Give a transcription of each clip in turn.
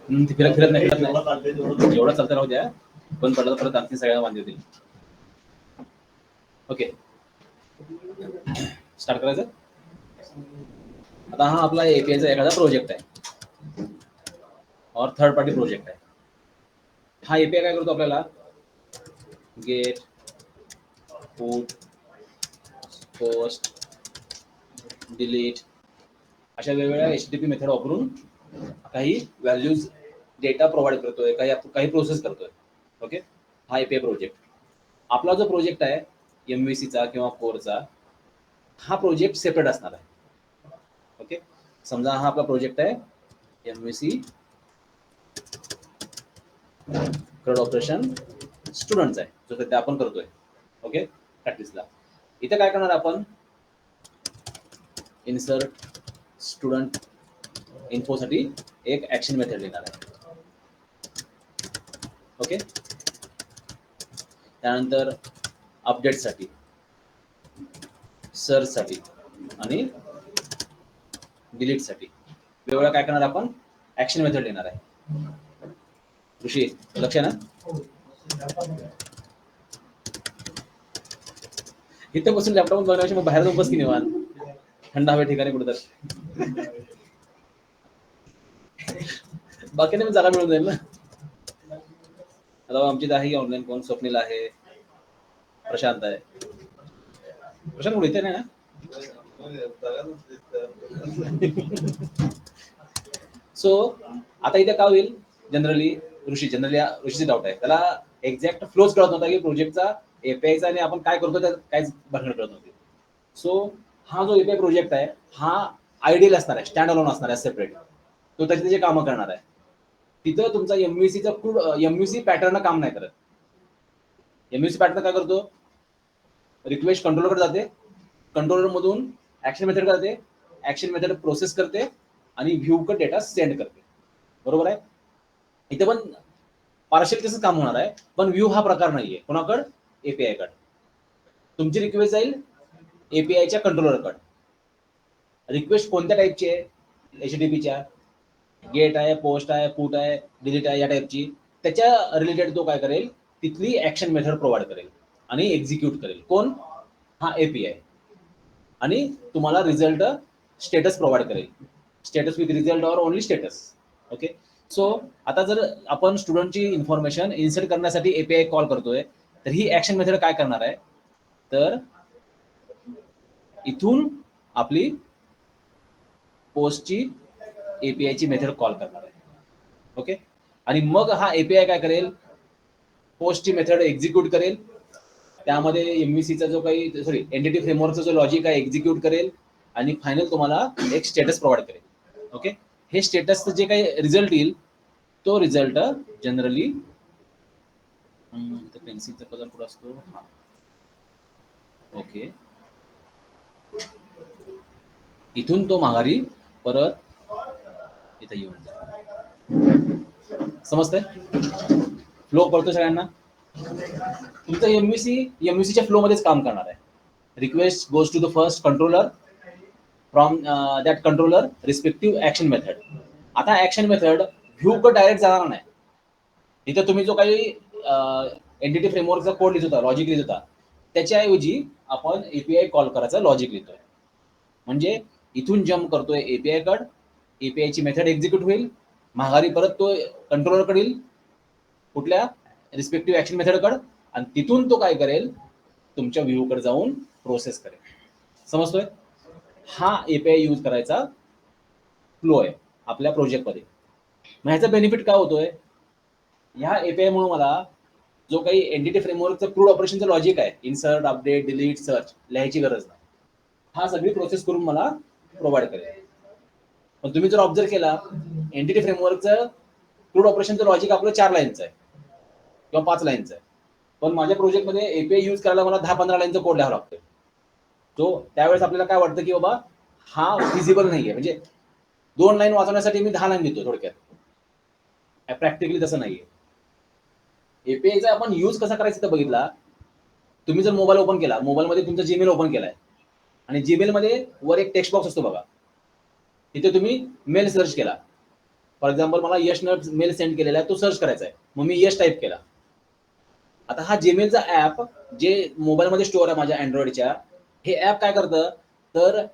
ती फिरत नाही एवढं चालतं राहू द्या, पण पडलं परत आणखी सगळ्या वांदे होतील. ओके, स्टार्ट करायचं. आता हा आपला एपीआयचा एखादा प्रोजेक्ट आहे और थर्ड पार्टी प्रोजेक्ट आहे. हा एपीआय काय करतो आपल्याला, गेट, पुट, पोस्ट, डिलीट अशा वेगवेगळ्या HTTP मेथड वापरून काही व्हॅल्यूज डेटा प्रोव्हाइड करतोय, काही प्रोसेस करतोय. ओके, हा एपीआय प्रोजेक्ट. आपला जो प्रोजेक्ट आहे MVCचा किंवा कोरचा, हा प्रोजेक्ट सेपरेट असणार आहे. ओके, समजा हा आपला प्रोजेक्ट आहे MVC क्रेड ऑपरेशन स्टुडंटचा आहे, जो सध्या आपण करतोय. ओके, प्रॅक्टिसला. इथे काय करणार आपण, इन्सर्ट स्टुडंट इन्फोसाठी एक ऍक्शन मेथड लिहिणार आहे. ओके, त्यानंतर अपडेटसाठी, सर्चसाठी आणि डिलीटसाठी वेगवेगळं काय करणार आपण, ऍक्शन मेथड लिहिणार आहे. ऋषी लक्ष ना, इथे बसून लॅपटॉप बनवायचे, मग बाहेर जाऊन बस की निवांत थंड हवे ठिकाणी कुठं तर. बाकीने मी जागा मिळून जाईल ना. आता आमची आहे ऑनलाईन, कोण, स्वप्नील आहे, प्रशांत आहे. प्रशांत कुठे इथे नाही ना. सो आता इथे काय होईल, जनरली ऋषीचे डाऊट आहे, त्याला एक्झॅक्ट फ्लोच कळत नव्हता की प्रोजेक्टचा एपीआयचा आणि आपण काय करतो त्यात काहीच भानगड कळत नव्हती. सो हा जो एपीआय प्रोजेक्ट आहे हा आयडियल असणार आहे, स्टँड अलोन असणार आहे, सेपरेट. तो त्याचे कामं करणार आहे. तिथं तुमचा MVC पॅटर्न काम नाही करत. MVC पॅटर्न काय करतो, रिक्वेस्ट कंट्रोलरकडे जाते, कंट्रोलर मधून ऍक्शन मेथड करते, ऍक्शन मेथड प्रोसेस करते आणि व्ह्यू कडे डेटा सेंड करते. बरोबर आहे. इथे पण पार्शियल तसंच काम होणार आहे, पण व्ह्यू हा प्रकार नाहीये. कोणाकडे, एपीआय कडे. तुमची रिक्वेस्ट जाईल एपीआयच्या कंट्रोलरकडे. रिक्वेस्ट कोणत्या टाईपची आहे, HTTPच्या, गेट आहे, पोस्ट आहे, पुट आहे, डिलीट आहे, या टाईपची, त्याच्या रिलेटेड तो काय करेल, तिथली ऍक्शन मेथड प्रोव्हाइड करेल आणि एक्झिक्यूट करेल. कोण, हा एपीआय. आणि तुम्हाला रिझल्ट स्टेटस प्रोव्हाइड करेल, स्टेटस विथ रिझल्ट और ओनली स्टेटस. ओके, सो आता जर आपण स्टुडंटची इन्फॉर्मेशन इन्सर्ट करण्यासाठी एपीआय कॉल करतोय, तर ही ऍक्शन मेथड काय करणार आहे, तर इथून आपली पोस्टची एपीआयची मेथड कॉल करणार आहे. ओके, आणि मग हा एपीआय काय करेल, पोस्टची मेथड एक्झिक्यूट करेल, त्यामध्ये MVCचा जो काही एंटिटी फ्रेमवर्कचा जो लॉजिक आहे एक्झिक्यूट करेल आणि फायनल तुम्हाला एक स्टेटस प्रोव्हाइड करेल. ओके, हे स्टेटसचं जे काही रिझल्ट येईल तो रिझल्ट जनरली पेन्सिलचा कलर कुठं असतो, हा ओके, इथून तो माघारी परत इथे येऊन जाईल. समजतंय, फ्लो कळतो सगळ्यांना. तुमचं MVCच्या फ्लो मध्येच काम करणार आहे. Request goes to the first controller, from that controller respective action method. आता ऍक्शन मेथड व्ह्यू कडे डायरेक्ट जाणार नाही. इथे तुम्ही जो काही एंटिटी फ्रेमवर्कचा कोड लिहित होता, लॉजिक लिहित होता, त्याच्याऐवजी आपण एपीआय कॉल करायचा लॉजिक लिहितोय. म्हणजे इथून जम्प करतोय एपीआय कडे, एपीआयची मेथड एक्झिक्यूट होईल, माघारी परत तो कंट्रोलरकडे येईल, कुठल्या रिस्पेक्टिव्ह ऍक्शन मेथडकडे, आणि तिथून तो काय करेल, तुमच्या व्ह्यूकडे जाऊन प्रोसेस करेल. समजतोय, हा एपीआय यूज करायचा फ्लो आहे आपल्या प्रोजेक्टमध्ये. मग ह्याचा बेनिफिट काय होतोय, ह्या एपीआय मुळे मला जो काही एंटिटी फ्रेमवर्कचं क्रूड ऑपरेशनचं लॉजिक आहे, इन्सर्ट, अपडेट, डिलीट, सर्च, लिहायची गरज नाही. हा सगळी प्रोसेस करून मला प्रोव्हाइड करेल. पण तुम्ही जर ऑब्झर्व केला, एंटिटी फ्रेमवर्कचं क्रूड ऑपरेशनचं लॉजिक आपलं 4 लाईनचं आहे किंवा 5 लाईनचं आहे, पण माझ्या प्रोजेक्टमध्ये एपीआय यूज करायला मला 10-15 लाईनचा कोड लिहावा लागतोय. तो त्यावेळेस आपल्याला काय वाटतं की बाबा हा फिजिबल नाहीये, म्हणजे 2 लाईन वाचवण्यासाठी मी 10 लाईन लिहितो थोडक्यात. प्रॅक्टिकली तसं नाहीये. एपीआयचा आपण यूज कसा करायचा तर बघितला, तुम्ही जर मोबाईल ओपन केला, मोबाईलमध्ये तुमचा जीमेल ओपन केलाय आणि जीमेल मध्ये वर एक टेक्स्ट बॉक्स असतो बघा, तिथे तुम्ही मेल सर्च केला, फॉर एक्झाम्पल मला यशनं मेल सेंड केलेला आहे, तो सर्च करायचा आहे, मग मी यश टाईप केला. आता हा जीमेलचा ऍप जे मोबाईलमध्ये स्टोअर आहे माझ्या अँड्रॉइडच्या, हे ऍप काय करतं तर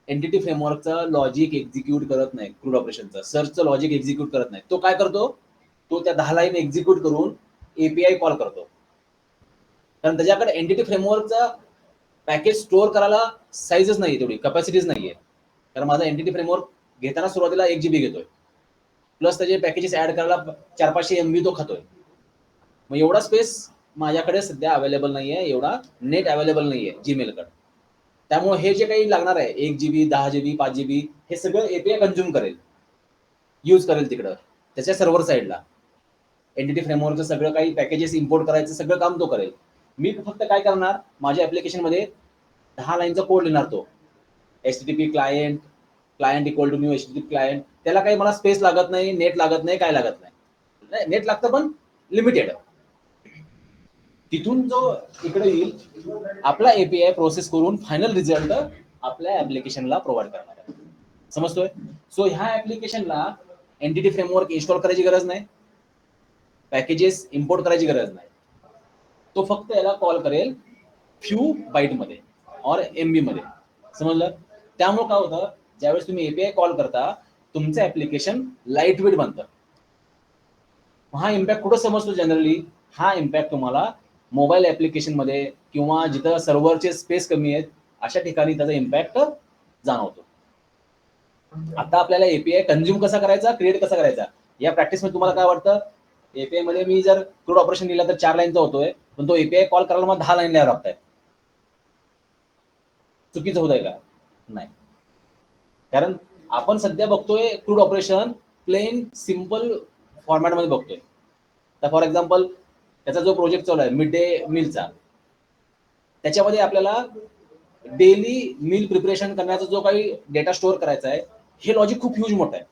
एंटिटी फ्रेमवर्कचा लॉजिक एक्झिक्यूट करत नाही, क्रूड ऑपरेशनचा सर्चचं लॉजिक एक्झिक्यूट करत नाही. तो काय करतो, तो त्या 10 लाईन एक्झिक्यूट करून एपीआय कॉल करतो. कारण त्याच्याकडे एंटिटी फ्रेमवर्कचा पॅकेज स्टोअर करायला साईजच नाहीये, तेवढी कॅपॅसिटीज नाहीये. कारण माझा एंटिटी फ्रेमवर्क घेताना सुरुवातीला 1 GB घेतोय, प्लस त्याचे पॅकेजेस ऍड करायला 400-500 MB तो खातोय. मग एवढा स्पेस माझ्याकडे सध्या अवेलेबल नाहीये, एवढा नेट अवेलेबल नाहीये जीमेलकडे. त्यामुळे हे जे काही लागणार आहे 1 GB, 10 GB, 5 GB, हे सगळं एपीआय कंझ्युम करेल, यूज करेल तिकडं त्याच्या सर्व्हर साईडला. एंटिटी फ्रेमवर्कचं सगळं काही पॅकेजेस इम्पोर्ट करायचं सगळं काम तो करेल. मी फक्त काय करणार, माझ्या ऍप्लिकेशनमध्ये 10 लाईनचा कोड लिहिणार, तो HTTP client equal to new HTTP client. त्याला काही मला स्पेस लागत नाही, नेट लागत नाही, काय लागत नाही. नेट लागतं पण लिमिटेड. तिथून जो इकडे येईल आपला एपीआय प्रोसेस करून फायनल रिझल्ट आपल्या ऍप्लिकेशनला प्रोव्हाइड करणार आहे. समजतोय? सो ह्या ऍप्लिकेशनला एंटिटी फ्रेमवर्क इन्स्टॉल करायची गरज नाही, पॅकेजेस इम्पोर्ट करायची गरज नाही. तो फक्त याला कॉल करेल फ्यू बाईट मध्ये और MB मध्ये. समजलं? त्यामुळे काय होतं, ज्यावेळेस तुम्ही एपीआय कॉल करता तुमचं ऍप्लिकेशन लाईट वेट बनतं. हा इम्पॅक्ट कुठं समजतो जनरली, हा इम्पॅक्ट तुम्हाला मोबाईल ऍप्लिकेशन मध्ये किंवा जिथं सर्व्हरचे स्पेस कमी आहेत अशा ठिकाणी त्याचा इम्पॅक्ट जाणवतो. आता आपल्याला एपीआय कंझ्युम कसा करायचा, क्रिएट कसा करायचा, या प्रॅक्टिस मध्ये तुम्हाला काय वाटतं, एपीआय मध्ये मी जर क्रूड ऑपरेशन दिला तर 4 लाईनचा होतोय, पण तो एपीआय कॉल करायला मला 10 लाईन लिहावं लागतंय. चुकीचं होत आहे का? नाही. कारण आपण सध्या बघतोय क्रूड ऑपरेशन प्लेन सिम्पल फॉर्मॅटमध्ये बघतोय. तर फॉर एक्झाम्पल त्याचा जो प्रोजेक्ट चालू आहे मिड डे मीलचा, त्याच्यामध्ये आपल्याला डेली मील प्रिपरेशन करण्याचा जो काही डेटा स्टोअर करायचा आहे, हे लॉजिक खूप ह्यूज मोठं आहे.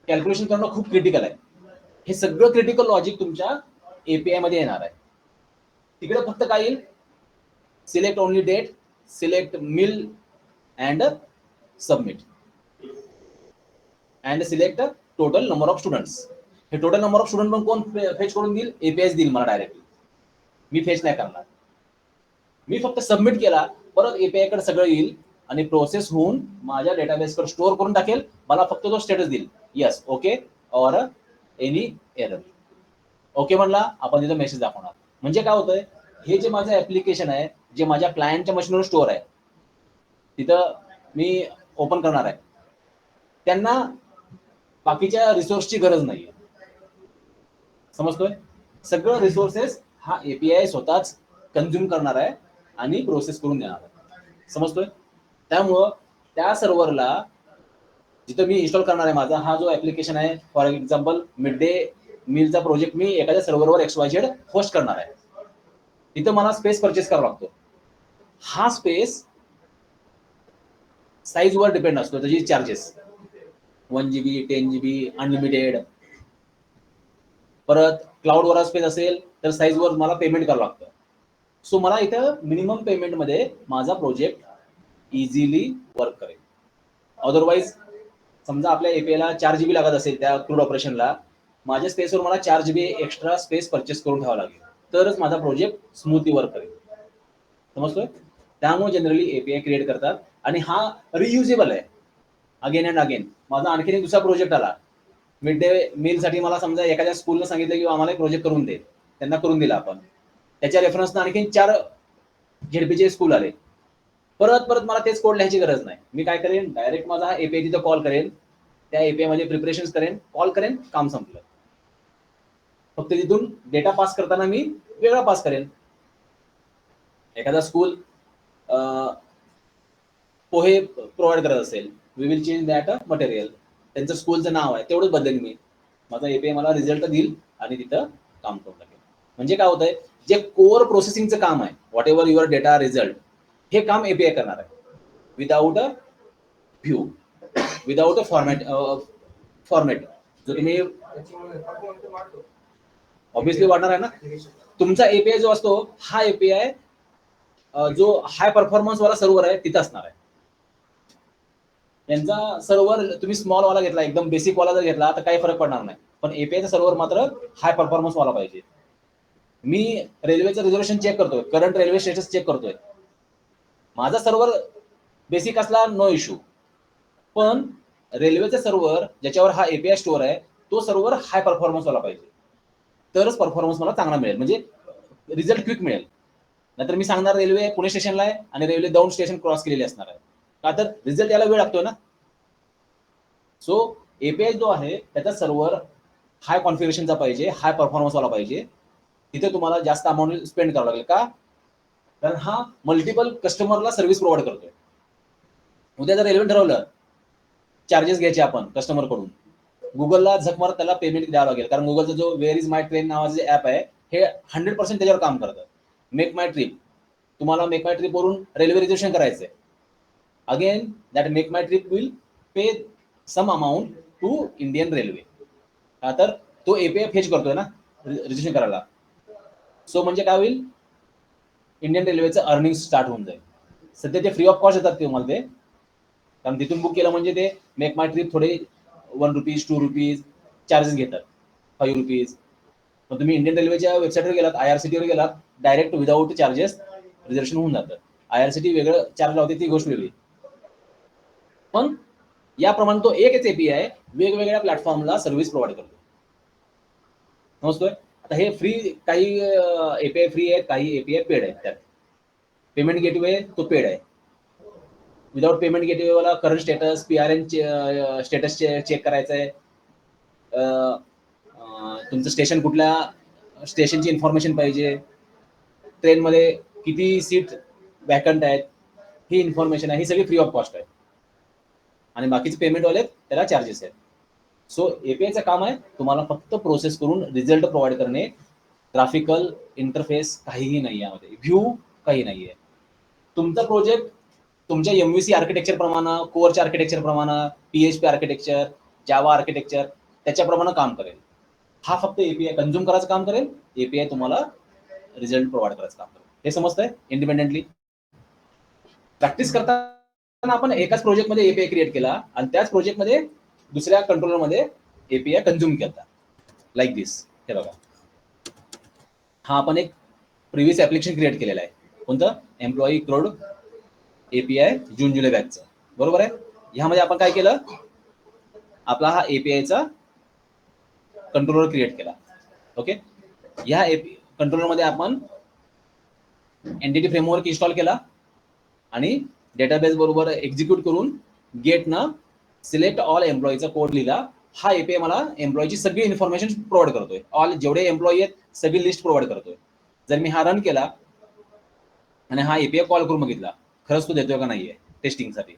कॅल्क्युलेशन करणं खूप क्रिटिकल आहे. हे सगळं क्रिटिकल लॉजिक तुमच्या एपीआय मध्ये येणार आहे. तिकडे फक्त काय येईल, select only date, select meal and submit and select total number of students. हे टोटल नंबर ऑफ स्टुडंट पण कोण फेच करून देईल, एपीआय देईल मला डायरेक्टली. मी फेच नाही करणार, मी फक्त सबमिट केला, परत एपीआय कडे सगळं येईल आणि प्रोसेस होऊन माझ्या डेटाबेसवर स्टोअर करून टाकेल. मला फक्त तो स्टेटस देईल, यस, ओके और एनी एरर. ओके म्हणला आपण तिथं मेसेज दाखवणार. म्हणजे काय होतंय, हे जे माझं ऍप्लिकेशन आहे, जे माझ्या क्लायंटच्या मशीनवर स्टोअर आहे, तिथं मी ओपन करणार आहे, त्यांना बाकीच्या रिसोर्सची गरज नाहीये. समजतोय? सगळं रिसोर्सेस हा एपीआय स्वतःच कंझ्युम करणार आहे आणि प्रोसेस करून देणार आहे. समजतोय? त्यामुळं त्या सर्व्हरला जिथं मी इन्स्टॉल करणार आहे, माझा हा जो ऍप्लिकेशन आहे, फॉर एक्झाम्पल मिड डे मीलचा प्रोजेक्ट मी एखाद्या सर्व्हरवर XYZ होस्ट करणार आहे, तिथं मला स्पेस परचेस करावा लागतो. हा स्पेस साईजवर डिपेंड असतो, त्याची चार्जेस 1 GB, 10 GB, अनलिमिटेड. परत क्लाउडवर स्पेस असेल तर साईजवर मला पेमेंट करावं लागतं. सो मला इथं मिनिमम पेमेंटमध्ये माझा प्रोजेक्ट इझिली वर्क करेल. अदरवाईज समजा आपल्या एपीआयला 4 GB लागत असेल त्या क्रूड ऑपरेशनला, माझ्या स्पेसवर मला 4 GB एक्स्ट्रा स्पेस परचेस करून ठेवावं लागेल, तरच माझा प्रोजेक्ट स्मूथली वर्क करेल. समजतोय? त्यामुळे जनरली एपीआय क्रिएट करतात आणि हा रियुजेबल आहे. Again and again. माझा आणखीन एक दुसरा प्रोजेक्ट आला मिड डे मीलसाठी, मला समजा एखाद्या स्कूलनं सांगितलं की आम्हाला एक प्रोजेक्ट करून दे, त्यांना करून दिला आपण. त्याच्या रेफरन्सनं आणखीन 4 झेडपीचे स्कूल आले. परत मला तेच कोड लिहायची गरज नाही. मी काय करेन, डायरेक्ट माझा एपीआय तिथं कॉल करेन, त्या एपीआय मध्ये प्रिपरेशन करेन, कॉल करेन, काम संपलं. फक्त तिथून डेटा पास करताना मी वेगळा पास करेन. एखादा स्कूल पोहे प्रोव्हाइड करत असेल, we will change that material. त्यांचं स्कूलचं नाव आहे तेवढंच बदलेन मी. माझा एपीआय मला रिझल्ट देईल आणि तिथं काम करून टाकेल. म्हणजे काय होतंय, जे कोर प्रोसेसिंगचं काम आहे, what ever your data result, हे काम एपीआय करणार आहे without a view, without a format जो तुम्ही ऑब्विसली वाढणार आहे ना. तुमचा एपीआय जो असतो, हा एपीआय जो हाय परफॉर्मन्स वाला सर्व्हर आहे तिथं असणार आहे. यांचा सर्व्हर तुम्ही स्मॉल वाला घेतला, एकदम बेसिक वाला जर घेतला तर काही फरक पडणार नाही, पण एपीआयचा सर्व्हर मात्र हाय परफॉर्मन्स वाला पाहिजे. मी रेल्वेचं रिझर्वेशन चेक करतोय, करंट रेल्वे स्टेटस चेक करतोय, माझा सर्व्हर बेसिक असला नो इश्यू, पण रेल्वेचा सर्व्हर ज्याच्यावर हा एपीआय स्टोअर आहे तो सर्व्हर हाय परफॉर्मन्स वाला पाहिजे, तरच परफॉर्मन्स मला चांगला मिळेल, म्हणजे रिझल्ट क्विक मिळेल. नाहीतर मी सांगणार रेल्वे पुणे स्टेशनला आहे आणि रेल्वे दौंड स्टेशन क्रॉस केलेली असणार आहे, का तर रिझल्ट यायला वेळ लागतोय ना. सो एपीआय जो आहे त्याचा सर्व्हर हाय कॉन्फिगरेशनचा पाहिजे, हाय परफॉर्मन्स वाला पाहिजे. तिथे तुम्हाला जास्त अमाऊंट स्पेंड करावं लागेल, का कारण हा मल्टिपल कस्टमरला सर्व्हिस प्रोव्हाइड करतोय. उद्या जर रेल्वे ठरवलं चार्जेस घ्यायचे आपण कस्टमर कडून, गुगलला झक मारत त्याला पेमेंट द्यावं लागेल, कारण गुगलचा जो वेअर इज माय ट्रेन नावाचे ऍप आहे हे 100% त्याच्यावर काम करतं. मेक माय ट्रिप, तुम्हाला मेक माय ट्रिप वरून रेल्वे रिझर्वेशन करायचंय, again that make my trip will pay some amount to Indian railway, तर तो एपीआय फेच करतोय ना रिझर्वेशन करायला. सो म्हणजे काय होईल, इंडियन रेल्वेचं अर्निंग स्टार्ट होऊन जाईल. सध्या ते फ्री ऑफ कॉस्ट येतात तुम्हाला ते, कारण तिथून बुक केलं म्हणजे ते मेक माय ट्रिप थोडे ₹1 ₹2 चार्जेस घेतात, ₹5. मग तुम्ही इंडियन रेल्वेच्या वेबसाईटवर गेलात, आयआरसीटीवर गेलात, डायरेक्ट विदाऊट चार्जेस रिझर्वेशन होऊन जातं. आयआरसीटी वेगळं चार्ज लावते ती गोष्ट वेगळी, पण याप्रमाणे तो एकच एपीआय वेगवेगळ्या प्लॅटफॉर्मला सर्व्हिस प्रोव्हाइड करतो. समजतोय? आता हे फ्री, काही एपीआय फ्री आहेत, काही एपीआय पेड आहेत. त्यात पेमेंट गेटवे तो पेड आहे. विदाउट पेमेंट गेटवेला current status, PRN status check करायचं आहे, तुमचं स्टेशन कुठल्या स्टेशनची इन्फॉर्मेशन पाहिजे, ट्रेनमध्ये किती सीट वॅकंट आहेत, ही इन्फॉर्मेशन आहे, ही सगळी फ्री ऑफ कॉस्ट आहे. आणि बाकीचे पेमेंट वाले त्याला चार्जेस आहेत. सो एपीआयचं काम आहे तुम्हाला फक्त प्रोसेस करून रिझल्ट प्रोव्हाइड करणे. ग्राफिकल इंटरफेस काहीही नाही यामध्ये, व्ह्यू काही नाहीये. तुमचा प्रोजेक्ट तुमच्या एमव्हीसी आर्किटेक्चर प्रमाणे, कोअरच्या आर्किटेक्चर प्रमाणे, पीएचपी आर्किटेक्चर, जावा आर्किटेक्चर त्याच्याप्रमाणे काम करेल. हा फक्त एपीआय कंझ्युम करायचं काम करेल, एपीआय तुम्हाला रिझल्ट प्रोव्हाइड करायचं काम करेल. हे समजतंय? इंडिपेंडेंटली प्रॅक्टिस करताना आपण एकाच प्रोजेक्टमध्ये एपीआय क्रिएट केला आणि त्याच प्रोजेक्टमध्ये दुसऱ्या कंट्रोलरमध्ये एपीआय कंझ्युम केला, लाईक दिस. हे बघा, हा आपण एक प्रिव्हियस ऍप्लिकेशन क्रिएट केलेला आहे. कोणतं? एम्प्लॉई क्रोड एपीआय जून जुलै बॅचचं, बरोबर आहे. ह्यामध्ये आपण काय केलं, आपला हा एपीआयचा कंट्रोलर क्रिएट केला. ओके, ह्या कंट्रोलरमध्ये आपण एंटिटी फ्रेमवर्क इन्स्टॉल केला आणि डेटाबेस बरोबर एक्झिक्यूट करून गेटनं सिलेक्ट ऑल एम्प्लॉईचा कोड लिहिला. हा एपीआय मला एम्प्लॉईची सगळी इन्फॉर्मेशन प्रोव्हाइड करतोय, ऑल जेवढे एम्प्लॉई आहेत सगळी लिस्ट प्रोव्हाइड करतोय. जर मी हा रन केला आणि हा एपीआय कॉल करून बघितला, खरंच तो देतोय का नाहीये टेस्टिंगसाठी.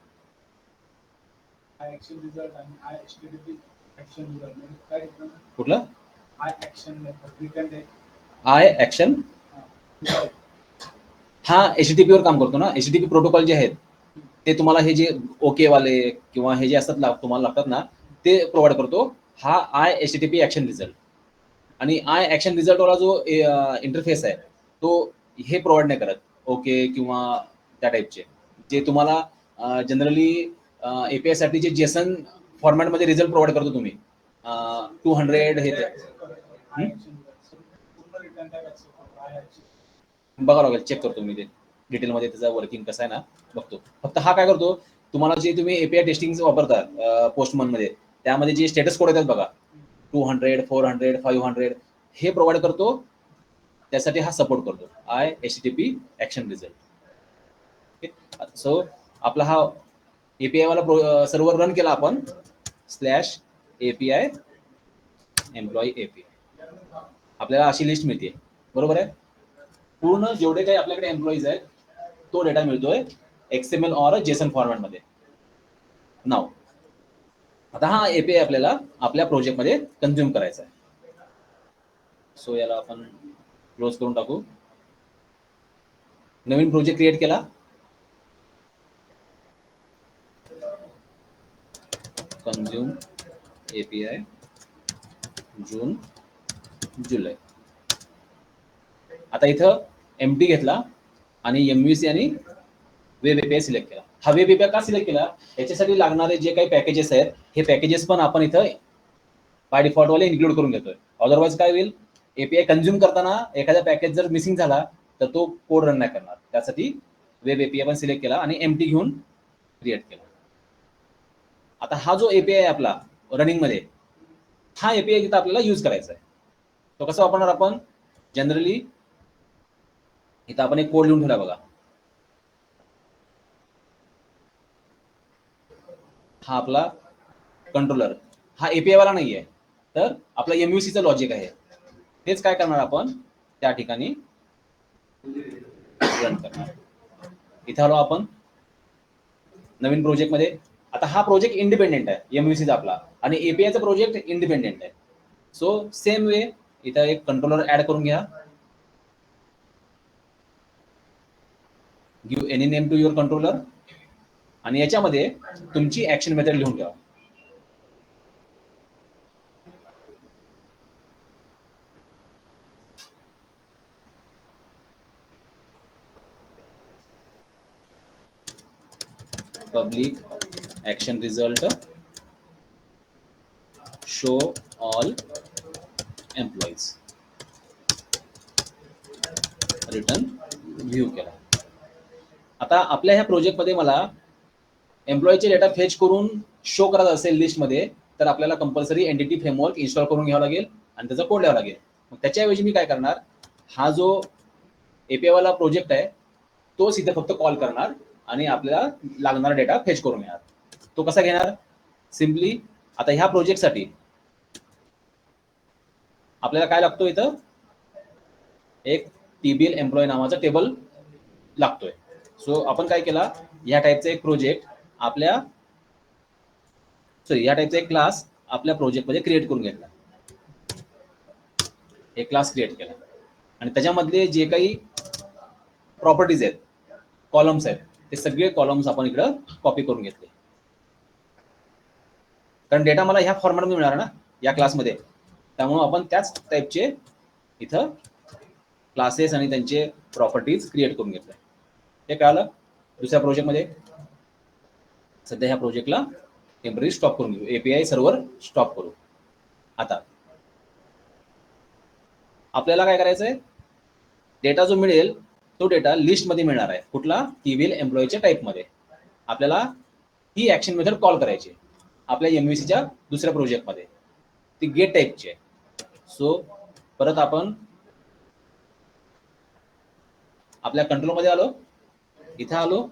कुठलं आय ऍक्शन? हा एचटीटीपी वर काम करतो ना. एचटीटीपी प्रोटोकॉल जे आहेत ते तुम्हाला हे जे ओके वाले किंवा हे जे असतात तुम्हाला लागतात ना, ते प्रोव्हाइड करतो हा आय एचटीटीपी ऍक्शन रिझल्ट. आणि आय ऍक्शन रिझल्ट वाला जो इंटरफेस आहे तो हे प्रोव्हाइड नाही करत, ओके किंवा त्या टाईपचे जे तुम्हाला जनरली एपीआय साठी जे जेसन फॉर्मॅटमध्ये रिझल्ट प्रोव्हाइड करतो तुम्ही 200 हे बघावं लागेल, चेक करतो मी ते डिटेलमध्ये त्याचा वर्किंग कसं आहे ना बघतो. फक्त हा काय करतो, तुम्हाला जे तुम्ही एपीआय टेस्टिंग वापरतात पोस्टमन मध्ये, त्यामध्ये जे स्टेटस कोड येतात बघा 200, 400, 500 हे प्रोव्हाइड करतो. त्यासाठी हा सपोर्ट करतो I HTTP action result. So आपला हा एपीआय वाला सर्व्हर रन केला आपण, स्लॅश एपीआय एम्प्लॉई एपीआय, आपल्याला अशी लिस्ट मिळते, बरोबर आहे. पूर्ण जेवढे काही आपल्याकडे एम्प्लॉईज आहेत तो डेटा मिळतोय एक्सएमएल ऑर जेसन फॉर्मॅट मध्ये. नाव आता हा एपीआय आपल्याला आपल्या प्रोजेक्टमध्ये कंझ्युम करायचा आहे. सो याला आपण क्लोज करून टाकू. नवीन प्रोजेक्ट क्रिएट केला, कंझ्युम एपीआय जून जुलै. आता इथं एमटी घेतला आणि एमव्हीसी आणि वेब एपीआय सिलेक्ट केला. हा वेब एपीआय का सिलेक्ट केला, याच्यासाठी लागणारे जे काही पॅकेजेस आहेत हे पॅकेजेस पण आपण इथं बाय डिफॉल्ट वाले इन्क्लूड करून घेतोय. अदरवाईज काय होईल, एपीआय कन्झ्युम करताना एखादा पॅकेज जर मिसिंग झाला तर तो कोड रन नाही करणार. त्यासाठी वेब एपीआय पण सिलेक्ट केला आणि एम्प्टी घेऊन क्रिएट केला. आता हा जो एपीआय आहे आपला रनिंग मध्ये, हा एपीआय तिथं आपल्याला यूज करायचा आहे. तो कसा वापरणार आपण, जनरली इथं आपण एक कोड लिहून ठेवला बघा. हा आपला कंट्रोलर, हा एपीआय वाला नाहीये, तर आपला एमयूसीचं लॉजिक आहे. तेच काय करणार आपण त्या ठिकाणी रन करणार. इथे आलो आपण नवीन प्रोजेक्ट मध्ये. आता हा प्रोजेक्ट इंडिपेंडेंट आहे एमयूसीचा आपला, आणि एपीआयचा प्रोजेक्ट इंडिपेंडेंट आहे. सो सेम वे इथं एक कंट्रोलर ऍड करून घ्या. Give any name to your controller, आणि याच्यामध्ये तुमची ऍक्शन मेथड लिहून ठेवा. Public action result show all employees, return view केला. आता आपल्या ह्या प्रोजेक्टमध्ये मला एम्प्लॉईचे डेटा फेच करून शो करायचा असेल लिस्टमध्ये, तर आपल्याला कंपल्सरी एंटिटी फ्रेमवर्क इन्स्टॉल करून घ्यावा लागेल आणि त्याचा कोड लिहावा लागेल. मग त्याच्याऐवजी मी काय करणार, हा जो एपीआय वाला प्रोजेक्ट आहे तोच इथे फक्त कॉल करणार आणि आपल्याला लागणारा डेटा फेच करून घेणार. तो कसा घेणार, सिम्पली आता ह्या प्रोजेक्टसाठी आपल्याला काय लागतो, इथं एक टीबीएल एम्प्लॉय नावाचा टेबल लागतोय. सो आपण काय केला, या टाईपचा एक प्रोजेक्ट आपल्या या टाईपचा एक क्लास आपल्या प्रोजेक्टमध्ये क्रिएट करून घेतला. एक क्लास क्रिएट केला आणि त्याच्यामधले जे काही प्रॉपर्टीज आहेत, कॉलम्स आहेत, ते सगळे कॉलम्स आपण इकडं कॉपी करून घेतले. कारण डेटा मला ह्या फॉर्मॅटमध्ये मिळणार ना या क्लासमध्ये, त्यामुळे आपण त्याच टाईपचे इथं क्लासेस आणि त्यांचे प्रॉपर्टीज क्रिएट करून घेतले. हे कळालं. दुसऱ्या प्रोजेक्टमध्ये सध्या ह्या प्रोजेक्टला टेम्पररी स्टॉप करून घेऊ, एपीआय सर्व्हर स्टॉप करू. आता आपल्याला काय करायचंय, डेटा जो मिळेल तो डेटा लिस्टमध्ये मिळणार आहे. कुठला, टीबीएल एम्प्लॉईच्या टाईपमध्ये. आपल्याला ही ऍक्शन मेथड कॉल करायची आपल्या एमव्हीसीच्या दुसऱ्या प्रोजेक्टमध्ये, ती गेट टाईपची आहे. सो परत आपण आपल्या कंट्रोलमध्ये आलो, इथं आलो.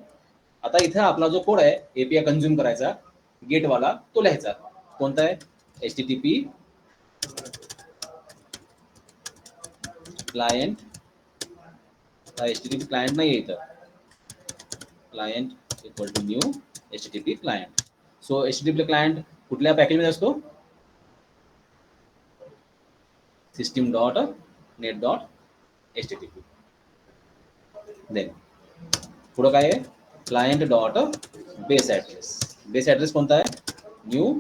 आता इथं आपला जो कोड आहे एपीआय कन्झ्युम करायचा गेटवाला, तो लिहायचा. कोणता आहे, HTTP क्लायंट. HTTP क्लायंट नाही आहे इथं, client equal to new HTTP client. So HTTP client कुठल्या पॅकेजमध्ये असतो, system.net.http. देन पुढं काय आहे, client dot base address. Base address कोणता आहे, न्यू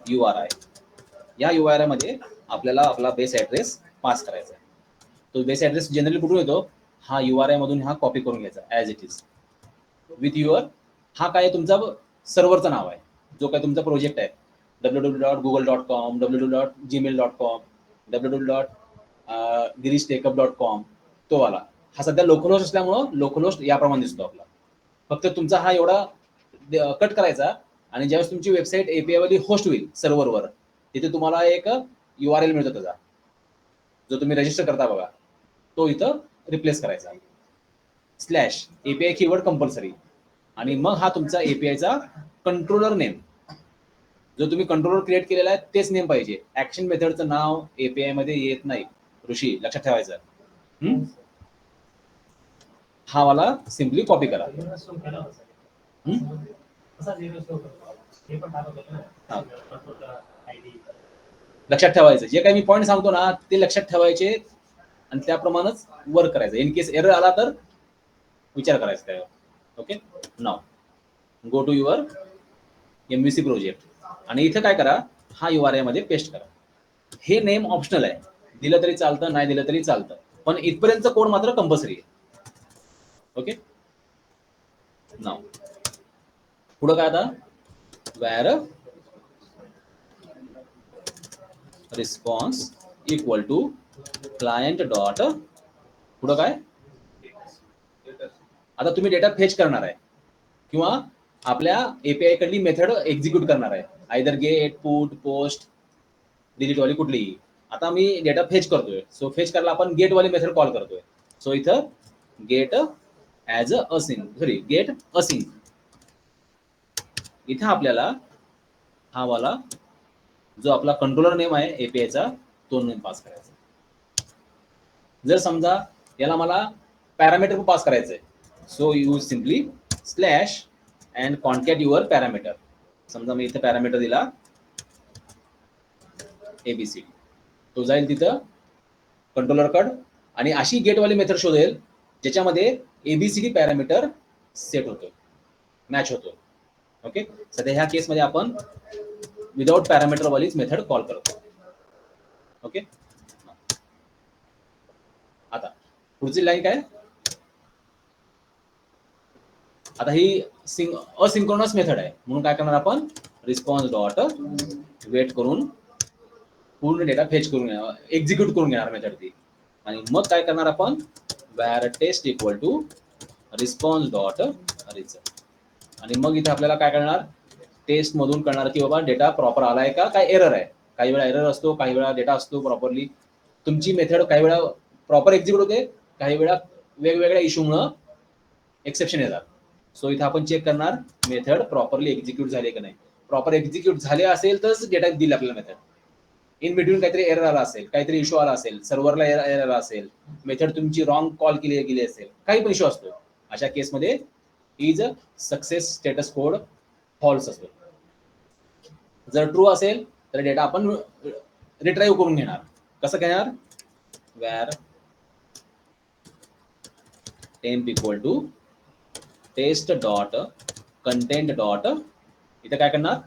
URI. या URI मध्ये आपल्याला आपला बेस ऍड्रेस पास करायचा आहे. तो बेस ऍड्रेस जनरली कुठून येतो, हा URI मधून हा कॉपी करून घ्यायचा as it is with your. हा काय तुमचा सर्व्हरचं नाव आहे, जो काय तुमचा प्रोजेक्ट आहे, www.google.com, www.gmail.com, www.girishtekeup.com, तो वाला. हा सध्या लोकल होस्ट असल्यामुळं लोकल होस्ट याप्रमाणे दिसतो आपला. फक्त तुमचा हा एवढा कट करायचा, आणि ज्यावेळेस तुमची वेबसाईट एपीआय वाली होस्ट होईल सर्व्हरवर, तिथे तुम्हाला एक URL मिळतो त्याचा, जो तुम्ही रजिस्टर करता बघा, तो इथं रिप्लेस करायचा. स्लॅश एपीआय कीवर्ड कंपल्सरी, आणि मग हा तुमचा एपीआयचा कंट्रोलर नेम, जो तुम्ही कंट्रोलर क्रिएट केलेला आहे तेच नेम पाहिजे. ऍक्शन मेथडचं नाव एपीआय मध्ये येत नाही ऋषी, लक्षात ठेवायचं. हा वाला सिम्पली कॉपी करा. लक्षात ठेवायचं, जे काही मी पॉईंट सांगतो ना ते लक्षात ठेवायचे आणि त्याप्रमाणेच वर्क करायचं. इन केस एरर आला तर विचार करायचा त्यावर. Okay, now go to your MVC project, आणि इथं काय करा, हा URI मध्ये पेस्ट करा. हे नेम ऑप्शनल आहे, दिलं तरी चालतं, नाही दिलं तरी चालतं, पण इथपर्यंतचा कोड मात्र कंपल्सरी आहे. ओके, नाव पुढं काय आता, where response equal to client dot, पुढं काय, आता तुम्ही डेटा फेच करणार आहे किंवा आपल्या एपीआय कडली मेथड एक्झिक्यूट करणार आहे, either get, put, post, delete वाली कुठलीही. आता मी डेटा फेच करतोय, सो फेच करायला आपण गेट वाली मेथड कॉल करतोय. सो इथं get as a async, sorry get async. इथं आपल्याला हा वाला जो आपला कंट्रोलर नेम आहे एपीआयचा तो नेम पास करायचा. जर समजा याला मला पॅरामीटर पास करायचं आहे, so use simply slash and concat your parameter. समजा मी इथे पॅरामीटर दिला एबीसी, तो जाईल तिथं कंट्रोलर कड आणि अशी गेटवाली मेथड शोधेल ज्याच्यामध्ये एबीसीडी पॅरामीटर सेट होतो, मॅच होतो. ओके, सध्या ह्या केसमध्ये आपण विदाउट पॅरामीटर वालीच मेथड कॉल करतो. ओके, आता पुढची लाईन काय, आता ही असिंक्रोनस मेथड आहे म्हणून काय करणार आपण, रिस्पॉन्स डॉट वेट करून पूर्ण डेटा फेच करून घेणार, एक्झिक्यूट करून घेणार मेथड ती. आणि मग काय करणार आपण, var test equal to response dot result. आणि मग इथे आपल्याला काय करणार, टेस्ट मधून करणार की बाबा डेटा प्रॉपर आलाय का, काय एरर आहे. काही वेळा एरर असतो, काही वेळा डेटा असतो प्रॉपरली. तुमची मेथड काही वेळा प्रॉपर एक्झिक्यूट होते, काही वेळा वेगवेगळ्या इश्यूमुळं एक्सेप्शन येतात. सो इथे आपण चेक करणार मेथड प्रॉपरली एक्झिक्यूट झाले का नाही. प्रॉपर एक्झिक्यूट झाले असेल तरच डेटा दिला आपल्याला मेथड. इन बिटवीन काहीतरी एरर आला असेल, काहीतरी इश्यू आला असेल, सर्व्हरला एरर आला असेल, मेथड तुमची रॉंग कॉल गेली असेल, काही पण इश्यू असतो, अशा केसमध्ये is success status code false असतो. जर ट्रू असेल तर डेटा आपण रिट्राईव्ह करून घेणार. कसं घेणार, var temp equal to test dot content dot, इथे काय करणार,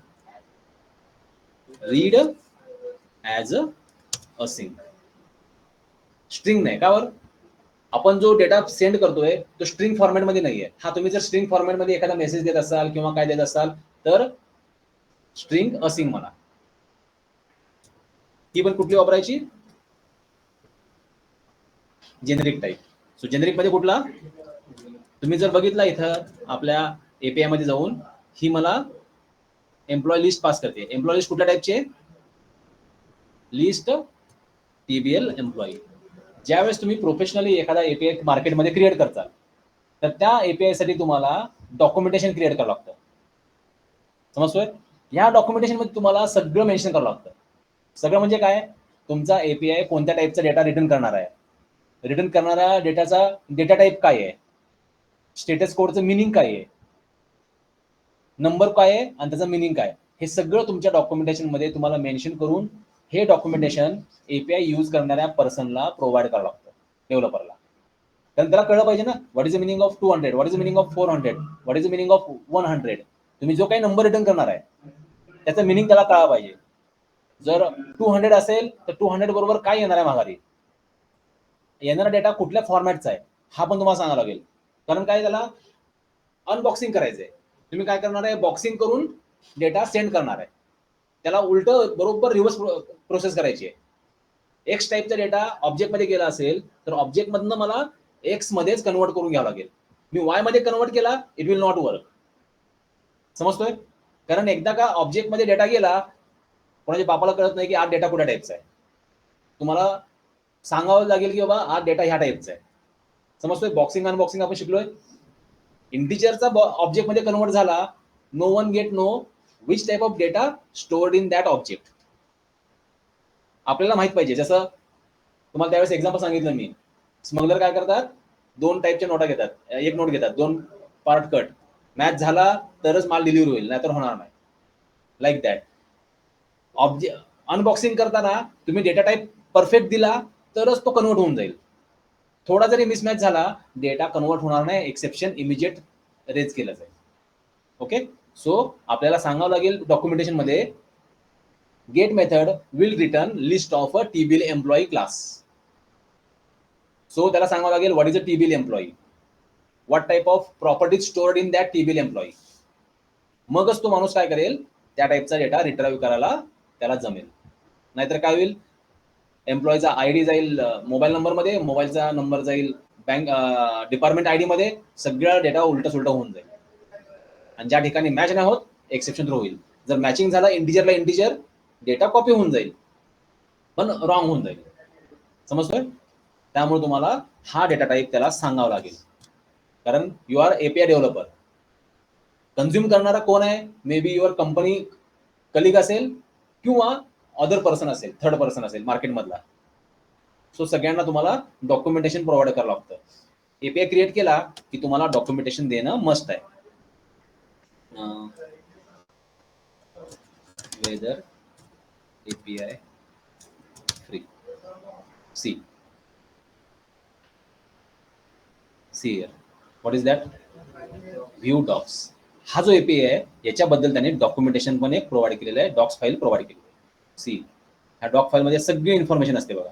read as async. String नाही, का बर, आपण जो डेटा सेंड करतोय तो स्ट्रिंग फॉर्मॅटमध्ये नाहीये. हा, तुम्ही जर स्ट्रिंग फॉर्मॅटमध्ये एखादा मेसेज देत असाल किंवा काय देत असाल तर स्ट्रिंग असिंग म्हणा. ती पण कुठली वापरायची, जेनेरिक टाईप. सो जेनेरिक मध्ये कुठला, तुम्ही जर बघितला इथं आपल्या एपीआय मध्ये जाऊन, ही मला एम्प्लॉय लिस्ट पास करते. एम्प्लॉय लिस्ट कुठल्या टाईपचे, लिस्ट टीबीएल एम्प्लॉई. ज्यावेळेस तुम्ही प्रोफेशनली एखादा एपीआय मार्केटमध्ये क्रिएट करता तर त्या एपीआय साठी तुम्हाला डॉक्युमेंटेशन क्रिएट करावं लागतं. समजतोय, या डॉक्युमेंटेशन मध्ये तुम्हाला सगळं मेन्शन करावं लागतं. सगळं म्हणजे काय, तुमचा एपीआय कोणत्या टाईपचा डेटा रिटर्न करणार आहे, रिटर्न करणाऱ्या डेटाचा डेटा टाईप काय आहे, स्टेटस कोडचं मिनिंग काय आहे, नंबर काय आहे आणि त्याचं मिनिंग काय, हे सगळं तुमच्या डॉक्युमेंटेशन मध्ये तुम्हाला मेन्शन करून हे डॉक्युमेंटेशन एपीआय यूज करणाऱ्या पर्सनला प्रोव्हाइड करावं लागतं, डेव्हलपरला. कारण त्याला कळलं पाहिजे ना, what is the meaning of 200, what is the meaning of 400, what is the meaning of 100. तुम्ही जो काही नंबर रिटर्न करणार आहे त्याचं मिनिंग त्याला कळायला पाहिजे. जर 200 असेल तर 200 बरोबर काय येणार आहे माघारी, येणारा डेटा कुठल्या फॉर्मॅटचा आहे हा पण तुम्हाला सांगावं लागेल. कारण काय, त्याला अनबॉक्सिंग करायचंय. तुम्ही काय करणार आहे, बॉक्सिंग करून डेटा सेंड करणार आहे, त्याला उलट बरोबर रिव्हर्स प्रोसेस करायची आहे. एक्स टाईपचा डेटा ऑब्जेक्टमध्ये गेला असेल तर ऑब्जेक्ट मधनं मला एक्स मध्येच कन्वर्ट करून घ्यावं लागेल. मी वाय मध्ये कन्वर्ट केला, इट विल नॉट वर्क. समजतोय, कारण एकदा का ऑब्जेक्ट मध्ये डेटा गेला, कोणाच्या बापाला कळत नाही की हा डेटा कुठल्या टाईपचा आहे. तुम्हाला सांगावं लागेल की बाबा हा डेटा ह्या टाईपचा आहे. समजतोय, बॉक्सिंग अनबॉक्सिंग आपण शिकलोय. इंटिजरचा ऑब्जेक्ट मध्ये कन्वर्ट झाला, no one get know which type of data stored in that object. आपल्याला माहित पाहिजे. जसं तुम्हाला त्यावेळेस एक्झाम्पल सांगितलं मी, स्मगलर काय करतात, 2 टाईपच्या नोटा घेतात, एक नोट घेतात, 2 पार्ट कट, मॅच झाला तरच माल डिलिव्हरी होईल, नाहीतर होणार नाही. लाईक दॅट ऑब्जेक्ट अनबॉक्सिंग करताना तुम्ही डेटा टाईप परफेक्ट दिला तरच तो कन्वर्ट होऊन जाईल. थोडा जरी मिसमॅच झाला, डेटा कन्वर्ट होणार नाही, एक्सेप्शन इमिजिएट रेज केलं जाईल. ओके, सो आपल्याला सांगावं लागेल डॉक्युमेंटेशन मध्ये, get method will return list of a TBL employee class. So त्याला सांगावं लागेल what is a TBL employee, what type of properties stored in that TBL employee. मगच तो माणूस काय करेल, त्या टाईपचा डेटा रिट्राईव्ह करायला त्याला जमेल. नाहीतर काय होईल, एम्प्लॉईचा आयडी जाईल मोबाईल नंबरमध्ये, मोबाईलचा नंबर जाईल बँक डिपार्टमेंट आयडी मध्ये, सगळा डेटा उलटा सुलटा होऊन जाईल. आणि ज्या ठिकाणी मॅच नाही होत एक्सेप्शन थ्रो होईल. जर मॅचिंग झाला इंटिजरला इंटिजर, डेटा कॉपी होऊन जाईल पण रॉंग होऊन जाईल. समजतोय? त्यामुळे तुम्हाला हा डेटा टाईप त्याला सांगावा लागेल, कारण you are API developer. Consume करणारा कोण आहे, may be your company colleague असेल किंवा अदर पर्सन असेल, थर्ड पर्सन असेल मार्केटमधला. सो सगळ्यांना तुम्हाला डॉक्युमेंटेशन प्रोव्हाइड करावं लागतं. एपीआय क्रिएट केला की तुम्हाला डॉक्युमेंटेशन देणं मस्ट आहे. Whether API free see here, what is that, view docs. हा जो एपीआय आहे याच्याबद्दल त्याने डॉक्युमेंटेशन पण एक प्रोव्हाइड केलेलं आहे, डॉक्स फाईल प्रोव्हाइड केली आहे. सी, ह्या डॉक फाईल मध्ये सगळी इन्फॉर्मेशन असते बघा.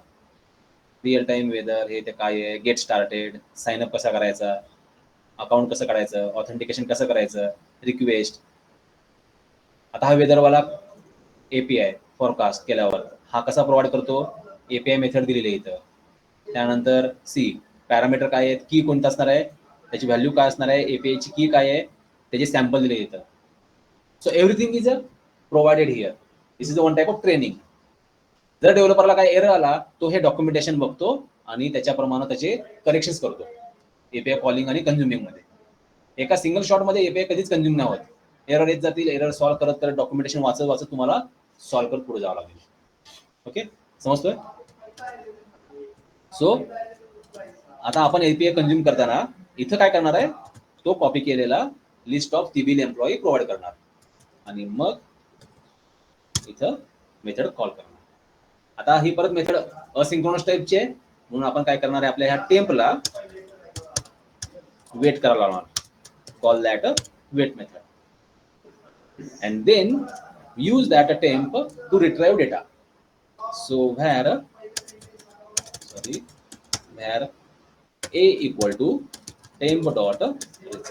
रिअल टाइम वेदर, हे ते काय आहे, गेट स्टार्टेड, साइन अप कसा करायचा, अकाउंट कसं करायचं, ऑथेंटिकेशन कसं करायचं, रिक्वेस्ट. आता हा वेदरवाला एपीआय फॉरकास्ट केल्यावर हा कसा प्रोव्हाइड करतो, एपीआय मेथड दिलेली आहे इथं. त्यानंतर सी, पॅरामीटर काय आहेत, की कोणतं असणार आहे, त्याची व्हॅल्यू काय असणार आहे, एपीआयची की काय आहे, त्याचे सॅम्पल दिले इथं. So everything is provided here. This is one type of training. जर डेव्हलपरला काय एरर आला, तो हे डॉक्युमेंटेशन बघतो आणि त्याच्याप्रमाणे त्याचे करेक्शन्स करतो एपीआय कॉलिंग आणि कन्झ्युमिंग मध्ये. एका सिंगल शॉट मध्ये एपीआय कधीच कन्झ्युम नाही होत. एरर येत जातील, एरर सॉल्व्ह करत करत डॉक्युमेंटेशन वाचत वाचत तुम्हाला सॉल्व्ह करत पुढे जावं लागेल. ओके, समजतोय? सो आता आपण एपीआय कन्झ्युम करताना इथं काय करणार आहे, तो कॉपी केलेला list of TBL employee provide करणार आणि मग इथं मेथड कॉल करणार. आता ही परत मेथड असिंक्रोनस टाईपची आहे, म्हणून आपण काय करणार आहे, आपल्या ह्या टेम्पला वेट करायला लावणार. Call that weight method and then use that temp to retrieve data. So where a equal to temp dot result.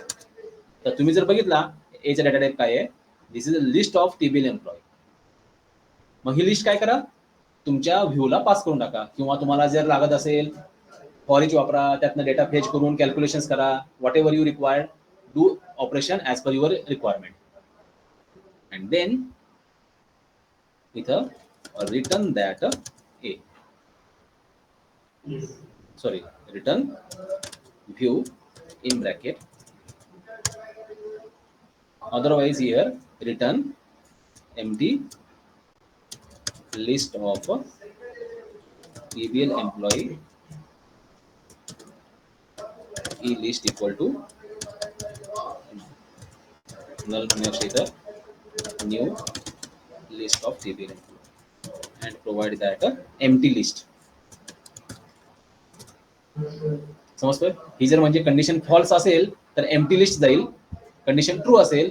तर तुम्ही जर बघितला एचा डेटा टाइप काय आहे, this is a list of TBL employee. मग ही लिस्ट काय करा, तुमच्या व्ह्यूला पास करून टाका, किंवा तुम्हाला जर लागत असेल फॉर इच वापरा, त्यातनं डेटा फेच करून कॅल्क्युलेशन्स करा, whatever you required, do operation as per your requirement. And then इथं return that a, sorry, return view in bracket, otherwise here return empty list of TBL employee e list equal to null new list of TBL employee and provide that empty list. समजतोय? ही जर म्हणजे condition false असेल तर empty list जाईल, condition true असेल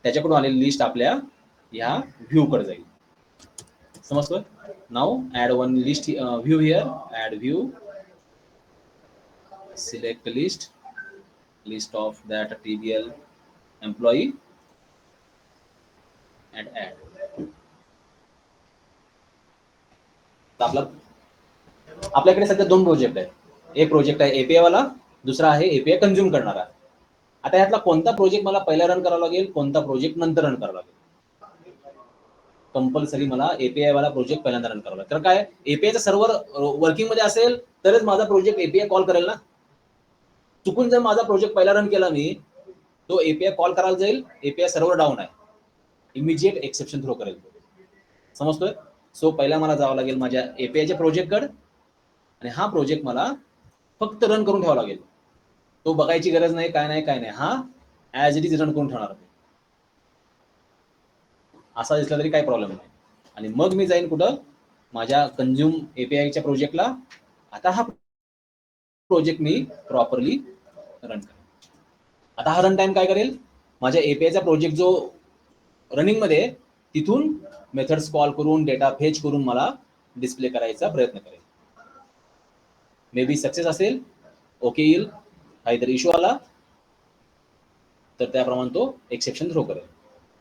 त्याच्याकडून आलेली लिस्ट आपल्या ह्या व्ह्यू कडे जाईल. समजतोय? Now add one list view here, add view, select list of that TBL employee and add. आपल्याकडे सध्या दोन प्रोजेक्ट आहेत. एक प्रोजेक्ट आहे एपीआय वाला, दुसरा आहे एपीआय कन्झ्युम करणारा. आता यातला कोणता प्रोजेक्ट मला पहिला रन करावा लागेल, कोणता प्रोजेक्ट नंतर रन करावा लागेल? कंपल्सरी मला एपीआय वाला प्रोजेक्ट पहिल्यांदा रन करावा लागेल. तर काय, एपीआयचा सर्व्हर वर्किंग मध्ये असेल तरच माझा प्रोजेक्ट एपीआय कॉल करेल ना. चुकून जर माझा प्रोजेक्ट पहिला रन केला मी, तो एपीआय कॉल करायला जाईल, एपीआय सर्व्हर डाऊन आहे, इमिजिएट एक्सेप्शन थ्रो करेल. समजतोय? सो पहिला मला जावं लागेल माझ्या एपीआयच्या प्रोजेक्ट कडे, आणि हा प्रोजेक्ट मला फक्त रन करून ठेवावा लागेल. तो बघायची गरज नाही, काय नाही काय नाही, हा ऍज इट इज रन करून ठेवणार. असा दिसला तरी काही प्रॉब्लेम नाही. आणि मग मी जाईन कुठं, माझ्या कन्झ्युम एपीआयच्या प्रोजेक्टला. आता हा प्रोजेक्ट मी प्रॉपरली रन करेन. आता हा रन टाइम काय करेल, माझ्या एपीआयचा प्रोजेक्ट जो रनिंग मध्ये तिथून मेथड्स कॉल करून डेटा फेच करून मला डिस्प्ले करायचा प्रयत्न करेल. मे बी सक्सेस असेल, ओके येईल, काहीतरी इश्यू आला तर त्याप्रमाणे तो एक्सेप्शन थ्रो करेल.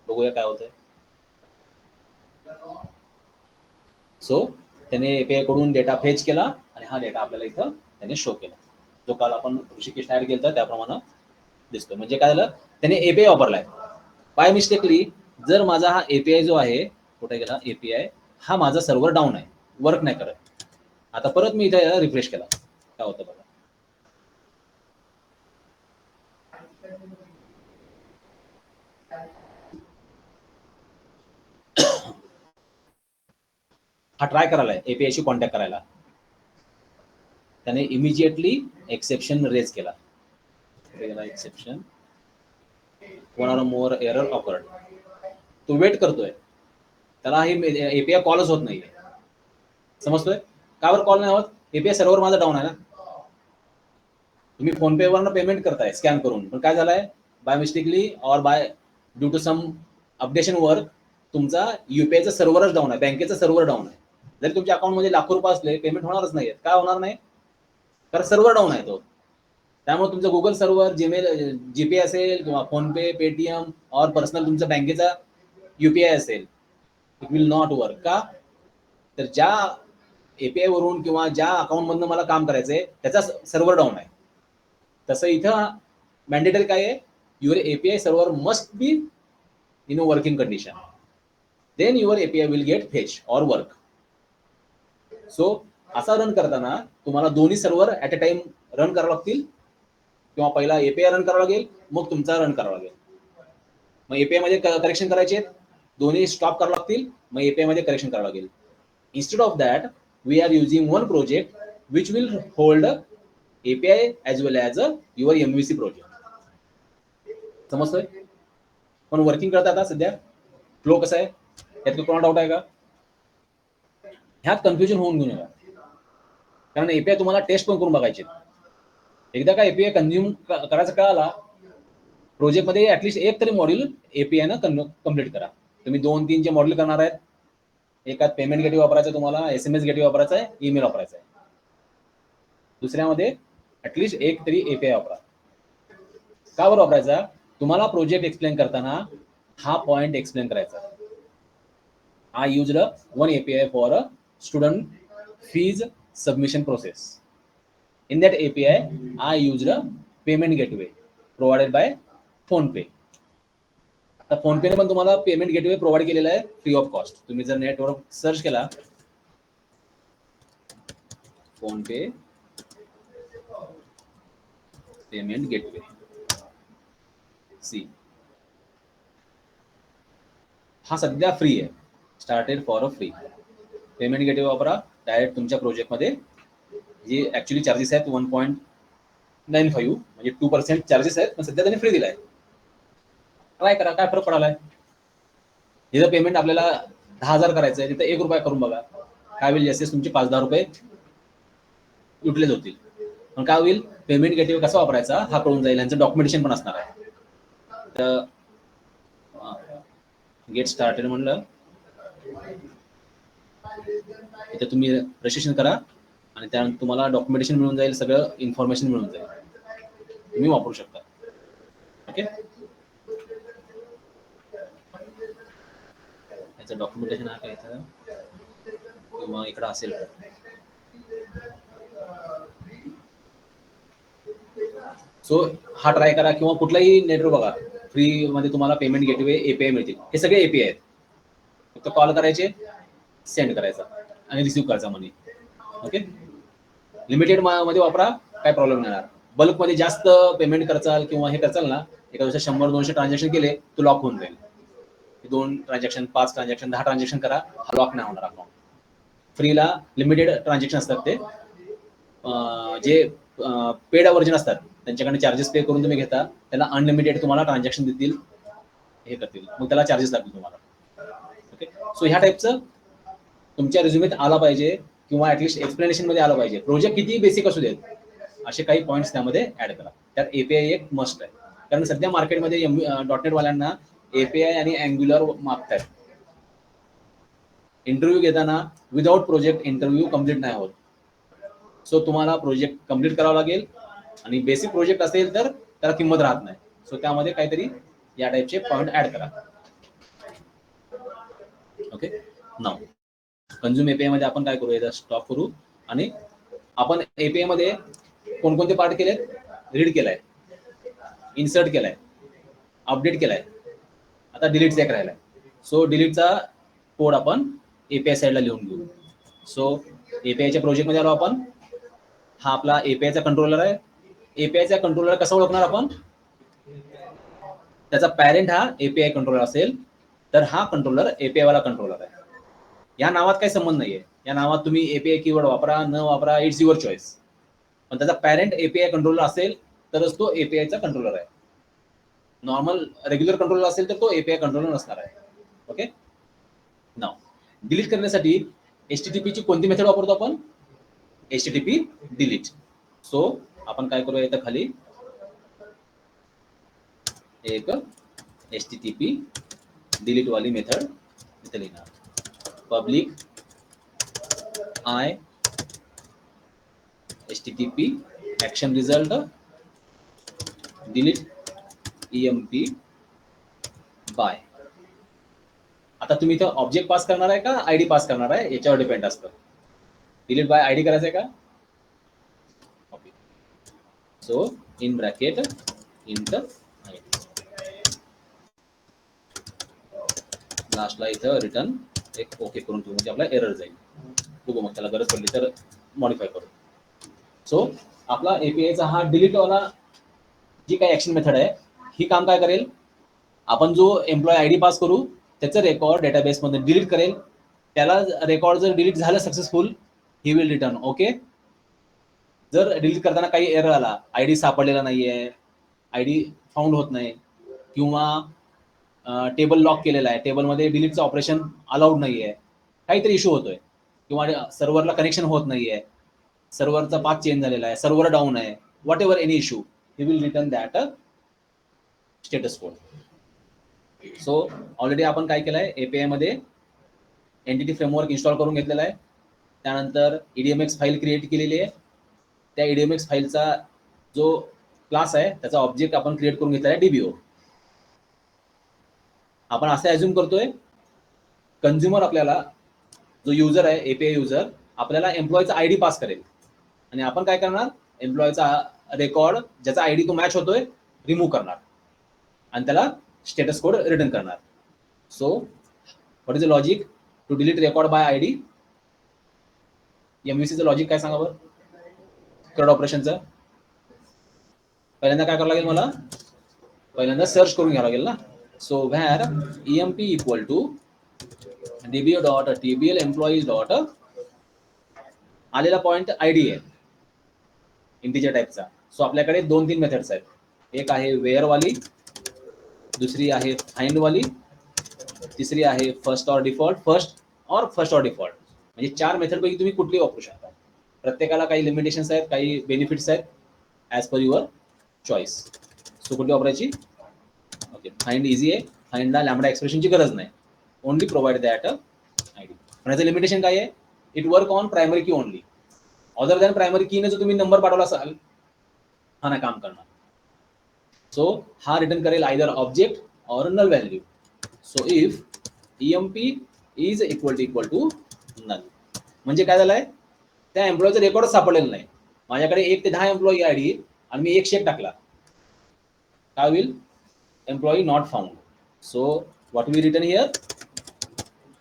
बघूया काय होतंय. सो त्याने एपीआय कडून डेटा फेच केला आणि हा डेटा आपल्याला इथं त्याने शो केला, जो काल आपण ऋषिकेश ऍड केला त्याप्रमाणे दिसतोय. म्हणजे काय झालं, त्याने एपीआय वापरलाय बाय मिस्टेकली. जर माझा हा एपीआय जो आहे, कुठे गेला एपीआय, हा माझा सर्व्हर डाऊन आहे, वर्क नाही करत. आता परत मी इथे रिफ्रेश केला, काय होतं बघा. हा ट्राय करायला एपीआयशी कॉन्टॅक्ट करायला, त्याने इमिजिएटली एक्सेप्शन रेज केला. Exception one or more error awkward. तो वेट करतोय, त्याला हे एपीआय कॉलच होत नाहीये. समजतोय का बरं कॉल नाही होत? एपीआय सर्व्हर माझा डाऊन आहे ना. तुम्ही फोन पे वरनं पेमेंट करताय स्कॅन करून, पण काय झालंय, बाय मिस्टेकली और by due to some updation work तुमचा युपीआयचा सर्व्हरच डाऊन आहे, बँकेचा सर्व्हर डाऊन आहे. जरी तुमच्या अकाउंटमध्ये लाखो रुपये असले, पेमेंट होणारच नाही. काय होणार नाही? कारण सर्व्हर डाऊन आहे तो. त्यामुळे तुमचं गुगल सर्व्हर, जीमेल, जीपे असेल किंवा फोनपे, पेटीएम और पर्सनल तुमचा बँकेचा युपीआय असेल, इट विल नॉट वर्क. का? तर ज्या एपीआय वरून किंवा ज्या अकाउंट मधनं मला काम करायचंय त्याचा सर्व्हर डाऊन आहे. तसं इथं मॅन्डेटरी काय आहे, your API server must be in a working condition, then your API will get fetch और वर्क. सो असा रन करताना तुम्हाला दोन्ही server at a time run करावं लागतील, किंवा पहिला एपीआय रन करावा लागेल, मग तुमचा रन करावा लागेल. मग एपीआय मध्ये करेक्शन करायचे, दोन्ही स्टॉप करावं लागतील, मग एपीआय मध्ये करेक्शन करावं लागेल. Instead of that, we are using one project which will hold API as well as your MVC project. समजतोय? पण वर्किंग करता आता सध्या फ्लो कसा आहे, यात कोणा डाऊट आहे का? ह्यात कन्फ्युजन होऊन घेऊ नका, कारण एपीआय तुम्हाला टेस्ट पण करून बघायचे. एकदा का एपीआय कंझ्युम करायचा कळाला, प्रोजेक्टमध्ये ऍटलीस्ट एक तरी मॉड्यूल एपीआय न कम्प्लीट करा. तुम्ही 2-3 जे मॉड्यूल करणार आहेत, एकात पेमेंट गेटवे वापरायचं, तुम्हाला एसएमएस गेटवे वापरायचा आहे, ईमेल वापरायचा आहे. दुसऱ्यामध्ये ऍटलीस्ट एक तरी एपीआय वापरा. का बरं वापरायचा? तुम्हाला प्रोजेक्ट एक्सप्लेन करताना हा पॉइंट एक्सप्लेन करायचा. I used one API for a student fees submission process. In that API, I used a payment gateway provided by PhonePe. आता फोनपेने पण तुम्हाला पेमेंट गेटवे प्रोव्हाइड केलेला आहे फ्री ऑफ कॉस्ट. तुम्ही जर नेटवर सर्च केला फोनपे पेमेंट गेटवे, सी हा सध्या फ्री आहे, started for a free. Payment gateway वापरा डायरेक्ट तुमच्या प्रोजेक्टमध्ये. जे ऍक्च्युअली चार्जेस आहेत 1.95, म्हणजे 2% चार्जेस आहेत, पण सध्या त्यांनी फ्री दिलाय. ट्राय करा, काय फरक पडालाय. जिथं पेमेंट आपल्याला 10,000 करायचं आहे, तिथं 1 रुपया करून बघा. काय होईल, जास्तीत तुमचे 5-10 रुपये युटिलाइज होतील. पण काय होईल, पेमेंट गेटवे कसा वापरायचा हा कळून जाईल. यांचं डॉक्युमेंटेशन पण असणार आहे. तर गेट स्टार्टेड म्हणलं, इथे तुम्ही रजिस्ट्रेशन करा आणि त्यानंतर तुम्हाला डॉक्युमेंटेशन मिळून जाईल, सगळं इन्फॉर्मेशन मिळून जाईल, तुम्ही वापरू शकता. ओके, याचं डॉक्युमेंटेशन आहे का इथं किंवा इकडं असेल? सो हा ट्राय करा, किंवा कुठलाही नेटवर्क बघा, फ्री मध्ये तुम्हाला पेमेंट गेटवे एपीआय मिळतील. हे सगळे एपीआय आहेत, फक्त कॉल करायचे, सेंड करायचा आणि रिसिव्ह करायचा मनी. ओके, लिमिटेड मध्ये वापरा, काय प्रॉब्लेम नाही येणार. बल्क मध्ये जास्त पेमेंट करचाल किंवा हे करचाल ना, एका दिवसात 100-200 ट्रान्झॅक्शन केले तो लॉक होऊन जाईल. 2 ट्रान्झॅक्शन, 5 ट्रान्झॅक्शन, 10 ट्रान्झॅक्शन करा, लॉक नाही होणार अकाउंट. फ्रीला लिमिटेड ट्रान्झॅक्शन असतात, ते जे पेड व्हर्जन असतात त्यांच्याकडे चार्जेस पे करून तुम्ही घेता, त्याला अनलिमिटेड तुम्हाला ट्रान्झॅक्शन देतील, हे करतील, मग त्याला चार्जेस लागतील तुम्हाला. ओके, सो ह्या टाईपचं तुमच्या रिझ्युमेत आला पाहिजे, किंवा ऍटलीस्ट एक्सप्लेनेशन मध्ये आलं पाहिजे. प्रोजेक्ट किती बेसिक असू देत, असे काही पॉईंट्स त्यामध्ये ऍड करा. त्यात एपीआय एक मस्ट आहे, कारण सध्या मार्केटमध्ये .NET वाल्यांना एपीआय आणि अँग्युलर मागतायत. इंटरव्ह्यू घेताना विदाउट प्रोजेक्ट इंटरव्ह्यू कम्प्लीट नाही होत. सो तुम्हाला प्रोजेक्ट कम्प्लीट करावा लागेल, आणि बेसिक प्रोजेक्ट असेल तर त्याला किंमत राहत नाही. सो त्यामध्ये काहीतरी या टाईपचे पॉईंट ऍड करा. ओके. नाव कंझ्युम एपीआय मध्ये आपण काय करू, याचा स्टॉप करू आणि आपण एपीआय मध्ये कोणकोणते पार्ट केलेत, रीड केलाय, इन्सर्ट केलाय, अपडेट केलाय, आता डिलीटचा एक राहिलाय. सो डिलीटचा कोड आपण एपीआय साईडला लिहून घेऊ. सो एपीआयच्या प्रोजेक्टमध्ये आलो आपण. हा आपला एपीआयचा कंट्रोलर आहे. एपीआयचा कंट्रोलर कसा ओळखणार आपण, त्याचा पॅरेंट हा एपीआय कंट्रोलर असेल तर हा कंट्रोलर एपीआय वाला कंट्रोलर आहे. या नावात काही संबंध नाहीये, या नावात तुम्ही एपीआय कीवर्ड वापरा न वापरा, इट्स युअर चॉईस. पण त्याचा पॅरेंट एपीआय कंट्रोलर असेल तरच तो एपीआयचा कंट्रोलर आहे. नॉर्मल रेग्युलर कंट्रोलर असेल तर तो एपीआय कंट्रोलर नसणार आहे. ओके. नाव डिलीट करण्यासाठी HTTP ची कोणती मेथड वापरतो आपण, HTTP डिलीट. सो आपण काय करूया, इथं खाली एक HTTP डिलीट वाली मेथड इथे लिहिणार. Public I HTTP action result delete EMP by. आता तुम्ही इथं ऑब्जेक्ट पास करणार आहे का आयडी पास करणार आहे याच्यावर डिपेंड असतं. डिलीट बाय आयडी करायचं आहे का. Okay. So in bracket int लास्टला इथं रिटर्न एक ओके करून ठेवू, म्हणजे आपला एरर जाईल. बघू मग त्याला गरज पडली तर मॉडिफाय करू. सो आपला एपीआयचा हा डिलीट वाला जी काही ऍक्शन मेथड आहे ही काम काय करेल, आपण जो एम्प्लॉय आयडी पास करू त्याचं रेकॉर्ड डेटाबेसमध्ये डिलीट करेल. त्याला रेकॉर्ड जर डिलीट झालं successful, he will return okay. जर डिलीट करताना काही एरर आला, आयडी सापडलेला नाहीये, आयडी फाउंड होत नाही, किंवा टेबल लॉक केलेला आहे, टेबलमध्ये डिलीटचं ऑपरेशन अलाउड नाहीये, काहीतरी इश्यू होतोय, किंवा सर्व्हरला कनेक्शन होत नाहीये, सर्व्हरचा पाथ चेंज झालेला आहे, सर्व्हर डाऊन आहे, what ever any issue, he will return that status code. So already आपण काय केलंय, एपीआय मध्ये एंटिटी फ्रेमवर्क इन्स्टॉल करून घेतलेला आहे. त्यानंतर EDMX फाईल क्रिएट केलेली आहे. त्या EDMX फाईलचा जो क्लास आहे त्याचा ऑब्जेक्ट आपण क्रिएट करून घेतलेला आहे DBO. आपण असं अज्युम करतोय कंझ्युमर आपल्याला जो युजर आहे एपीआय युजर आपल्याला एम्प्लॉयचा आयडी पास करेल आणि आपण काय करणार, एम्प्लॉयचा रेकॉर्ड ज्याचा आयडी तो मॅच होतोय रिमूव्ह करणार आणि त्याला स्टेटस कोड रिटर्न करणार. So what is the logic to delete record by ID. MVCचं लॉजिक काय सांगा बरं, CRUD ऑपरेशनचं. पहिल्यांदा काय करावं लागेल, मला पहिल्यांदा सर्च करून घ्यावं लागेल ना. So var EMP equal to DBO dot TBL employees dot आलेला पॉइंट आयडी आहे इंटीजर टाईपचा. सो आपल्याकडे 2-3 मेथड्स आहेत. एक आहे वेअर वाली, दुसरी आहे फाइंड वाली, तिसरी आहे first or default, first or default. म्हणजे 4 मेथड पैकी तुम्ही कुठली वापरू शकता. प्रत्येकाला काही लिमिटेशन्स आहेत, काही बेनिफिट्स आहेत, as per your choice. So कुठली वापरायची. ओके. फाइंड इझी आहे, फाइंडला लॅम्बडा एक्सप्रेशनची गरज नाही, ओनली प्रोव्हाइड दॅट आयडी. पण याचं लिमिटेशन काय आहे, इट वर्क ऑन प्रायमरी की ओनली. अदर दॅन प्रायमरी कीने जो तुम्ही नंबर पाठवला असाल हा नाही काम करणार. सो हा रिटर्न करेल either object or null value. So if EMP is equal to null, म्हणजे काय झालंय, त्या एम्प्लॉयचं रेकॉर्ड सापडलेलं नाही. माझ्याकडे 1 ते 10 एम्प्लॉई आयडी आणि मी एक चेक टाकला, काय होईल, employee not found. So what we return here,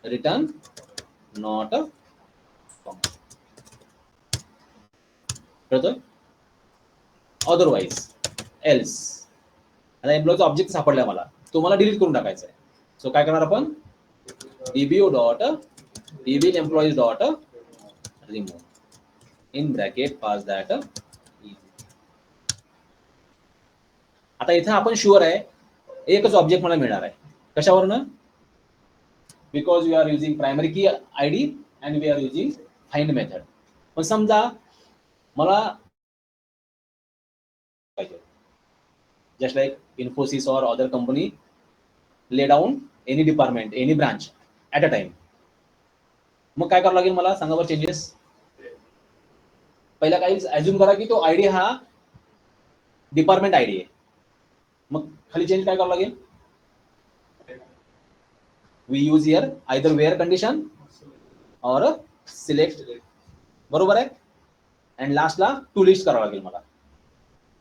return not found. कळतोय. अदरवाईज एल्स, आता एम्प्लॉयचा ऑब्जेक्ट सापडला मला, तो मला डिलीट करून टाकायचा आहे. सो काय करणार आपण, DBO dot TBL employees dot remove in bracket pass that. आता इथं आपण शुअर आहे एकच ऑब्जेक्ट मला मिळणार आहे. कशावरनं, because we are using primary key ID and we are using find method. पण समजा मला just like Infosys or other company lay down any department any branch at a time, मग काय करावं लागेल मला सांगा बरं चेंजेस. पहिला काही अज्युम करा की तो आयडी हा डिपार्टमेंट आयडी आहे, मग खाली चेंज काय करावं लागेल, we use here either where condition और सिलेक्ट, बरोबर आहे. अँड लास्टला टू लिस्ट करावं लागेल मला,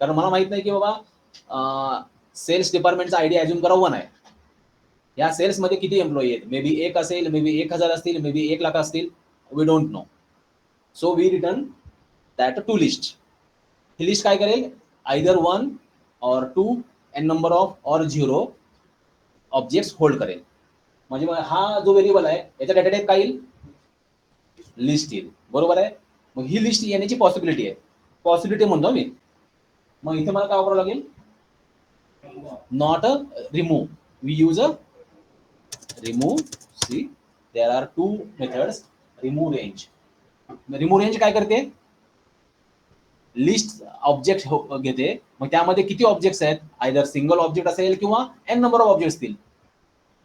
कारण मला माहित नाही की बाबा सेल्स डिपार्टमेंटचा आयडिया अजून करा 1 आहे. या सेल्समध्ये किती एम्प्लॉई आहेत, मे बी 1 असेल, मे बी 1000 असतील, मे बी 1 लाख असतील, we don't know. So we return that to list. ही लिस्ट काय करेल, आयदर 1 और 2 एन नंबर ऑफ और 0 ऑब्जेक्ट्स होल्ड करेल. म्हणजे हा जो व्हेरिएबल आहे याचा डेटा टाईप काय येईल, लिस्ट येईल, बरोबर आहे. मग ही लिस्ट येण्याची पॉसिबिलिटी आहे, पॉसिबिलिटी म्हणतो मी. मग इथे मला काय वापरावं लागेल, not a remove, we use a remove. See there are 2 methods. Remove range, remove range काय करते, लिस्ट ऑब्जेक्ट घेते, मग त्यामध्ये किती ऑब्जेक्ट्स आहेत, आयदर सिंगल ऑब्जेक्ट असेल किंवा एन नंबर ऑफ ऑब्जेक्ट्स असतील.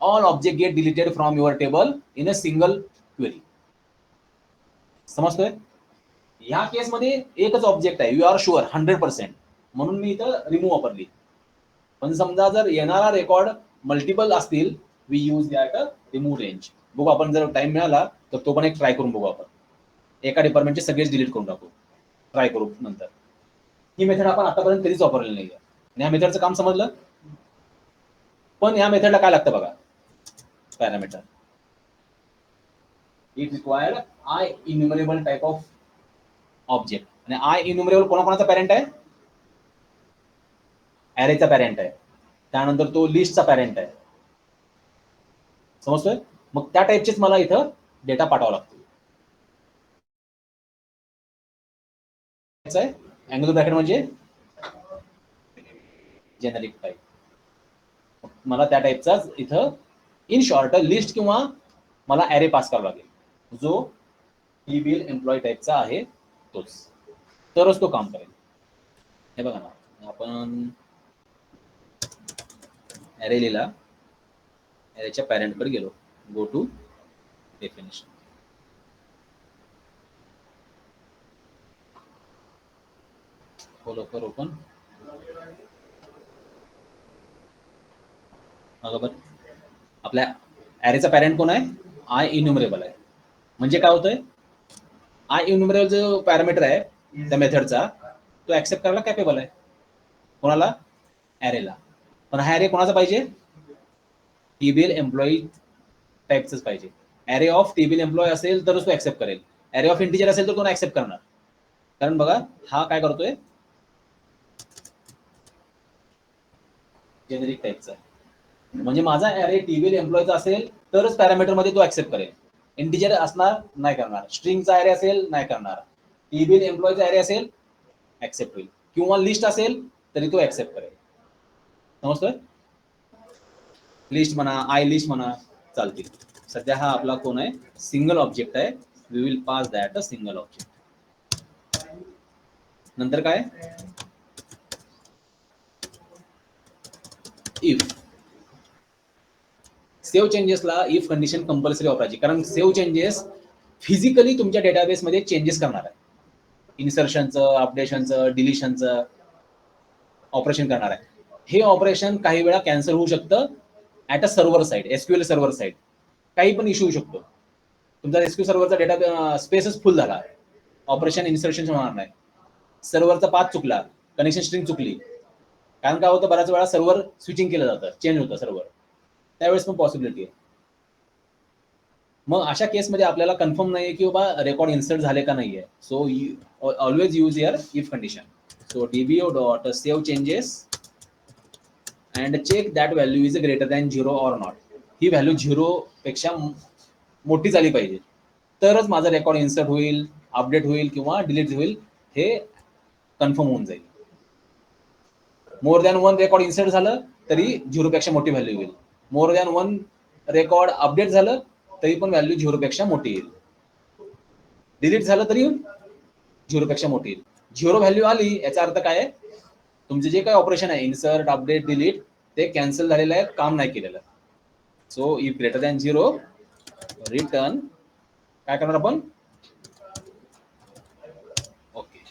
All object get deleted from your table in a single query. समजतोय. ह्या केसमध्ये एकच ऑब्जेक्ट आहे, यू आर शुअर 100%, म्हणून मी इथं रिमूव्ह वापरली. पण समजा जर येणारा रेकॉर्ड मल्टिपल असतील, we use that remove range. बघू आपण, जर टाइम मिळाला तर तो पण एक ट्राय करून बघू आपण. एका डिपार्टमेंटचे सगळेच डिलीट करून टाकू, ट्राय करू नंतर. ही मेथड आपण आतापर्यंत कधीच वापरलेली नाही आहे. या मेथडचं काम समजलं. पण या मेथडला काय लागतं बघा, parameter. It required I enumerable type of object. आणि आय इन्युमरेबल कोणाकोणाचा पॅरेंट आहे, ॲरेचा पॅरेंट आहे, त्यानंतर तो लिस्टचा पॅरेंट आहे. समजतोय. मग त्या टाईपचेच मला इथं डेटा पाठवावा लागतो. अँगल ब्रॅकेट म्हणजे जेनेरिक टाईप. मला त्या टाईपचाच इथं इन शॉर्ट लिस्ट किंवा मला ॲरे पास करावा लागेल, जो टीबीएल एम्प्लॉय टाईपचा आहे तोच, तरच तो काम करेल. हे बघा ना, आपण ॲरे लिहिला, ॲरेच्या पॅरेंटकडे गेलो, गो टू डेफिनेशन. लवकर ओपन. बरोबर, आपल्या ॲरेचा पॅरेंट कोण आहे, आय इन्युमरेबल आहे. म्हणजे काय होतंय, आय इन्युमरेबल जो पॅरामीटर आहे त्या मेथडचा, तो ऍक्सेप्ट करायला कॅपेबल आहे. कोणाला, ॲरेला. पण हा ॲरे कोणाचा पाहिजे, टीबीएल एम्प्लॉई टाईपच पाहिजे. ॲरे ऑफ टीबीएल एम्प्लॉय असेल तरच तो ऍक्सेप्ट करेल. ॲरे ऑफ इंटिजर असेल तर तो ऍक्सेप्ट करणार. कारण बघा हा काय करतोय, जेनेरिक टाईपचा. म्हणजे माझा ॲरे टीबीएल एम्प्लॉयचा असेल तरच पॅरामीटर मध्ये तो ऍक्सेप्ट करेल. इंटिजर असणार नाही करणार, स्ट्रिंगचा ॲरे असेल नाही करणार, टीबीएल एम्प्लॉयचा ॲरे असेल ऍक्सेप्ट होईल, किंवा लिस्ट असेल तरी तो ऍक्सेप्ट करेल. समजतोय. लिस्ट म्हणा, आय लिस्ट म्हणा, चालतील. सध्या हा आपला कोण आहे, सिंगल ऑब्जेक्ट आहे. We will pass that a single object. नंतर काय, इफ. सेव्ह चेंजेसला इफ कंडिशन कंपल्सरी वापरायची, कारण सेव्ह चेंजेस फिजिकली तुमच्या डेटाबेसमध्ये चेंजेस करणार आहे. इन्सर्शनचं, अपडेशनचं, डिलिशनचं ऑपरेशन करणार आहे. हे ऑपरेशन काही वेळा कॅन्सल होऊ शकतं at a server side, SQL server side. काही पण इश्यू होऊ शकतो, तुमचा एसक्यू सर्व्हरचा डेटा स्पेसच फुल झाला, ऑपरेशन इन्सर्शन होणार नाही. सर्व्हरचा पाथ चुकला, कनेक्शन स्ट्रिंग चुकली. कारण काय होतं, बऱ्याच वेळा सर्व्हर स्विचिंग केलं जातं, चेंज होतं सर्व्हर, त्यावेळेस पण पॉसिबिलिटी आहे. मग अशा केसमध्ये आपल्याला कन्फर्म नाही की बाबा रेकॉर्ड इन्सर्ट झाले का नाहीये. So always use here if condition. So DBO dot save changes and check that value is greater than 0 or not. ही व्हॅल्यू 0 पेक्षा मोठी झाली पाहिजे, तरच माझा रेकॉर्ड इन्सर्ट होईल, अपडेट होईल किंवा डिलीट होईल, हे कन्फर्म होऊन जाईल. मोर दॅन 1 रेकॉर्ड इन्सर्ट झालं तरी 0 पेक्षा मोठी व्हॅल्यू येईल. मोर दॅन 1 रेकॉर्ड अपडेट झालं तरी पण व्हॅल्यू 0 पेक्षा मोठी येईल. डिलीट झालं तरी 0 पेक्षा मोठी येईल. 0 व्हॅल्यू आली याचा अर्थ काय आहे, तुमचे जे काही ऑपरेशन आहे, इन्सर्ट, अपडेट, डिलीट, ते कॅन्सल झालेलं आहे, काम नाही केलेलं. So if greater than 0 return काय करणार आपण, okay.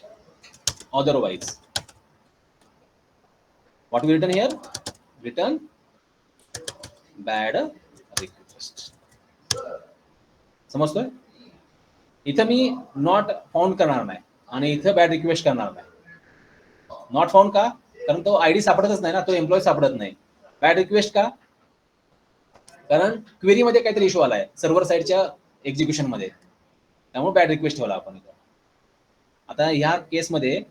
Otherwise what we written here, return bad request. समजतोय? इथं मी नॉट फाउंड करणार नाही आणि इथं बॅड रिक्वेस्ट करणार नाही. नॉट फाउंड का? कारण तो आयडी सापडतच नाही ना, तो एम्प्लॉय सापडत नाही. बॅड रिक्वेस्ट का? कारण क्वेरीमध्ये काहीतरी इश्यू आलाय सर्व्हर साईडच्या एक्झिक्युशन मध्ये, त्यामुळे बॅड रिक्वेस्ट ठेवला आपण इथं. आता ह्या केसमध्ये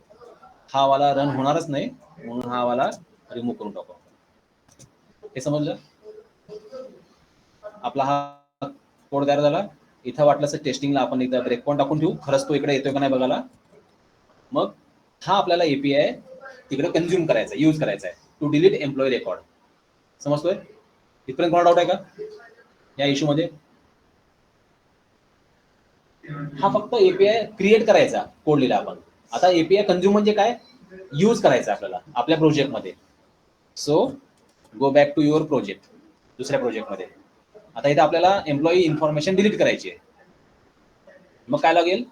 हा वाला रन होणारच नाही, म्हणून हा वाला रिमूव्ह करून टाकू. हे समजलं? आपला हा कोड तयार झाला. इथं वाटलं तर टेस्टिंगला आपण एकदा ब्रेक पॉईंट टाकून ठेवू, खरंच तो इकडे येतोय का नाही बघायला. मग हा आपल्याला एपीआय तिकडे कन्झ्युम करायचा, यूज करायचा आहे टू डिलीट एम्प्लॉई रेकॉर्ड. समजतोय? इथपर्यंत कोणा डाऊट आहे का या इश्यू मध्ये? हा फक्त एपीआय क्रिएट करायचा कोड लिहिला आपण. आता एपीआय कन्झ्युम म्हणजे काय? यूज करायचा आपल्याला आपल्या प्रोजेक्टमध्ये. So go back to your project, दुसऱ्या प्रोजेक्टमध्ये. आता इथे आपल्याला एम्प्लॉई इन्फॉर्मेशन डिलीट करायची आहे. मग काय लागेल?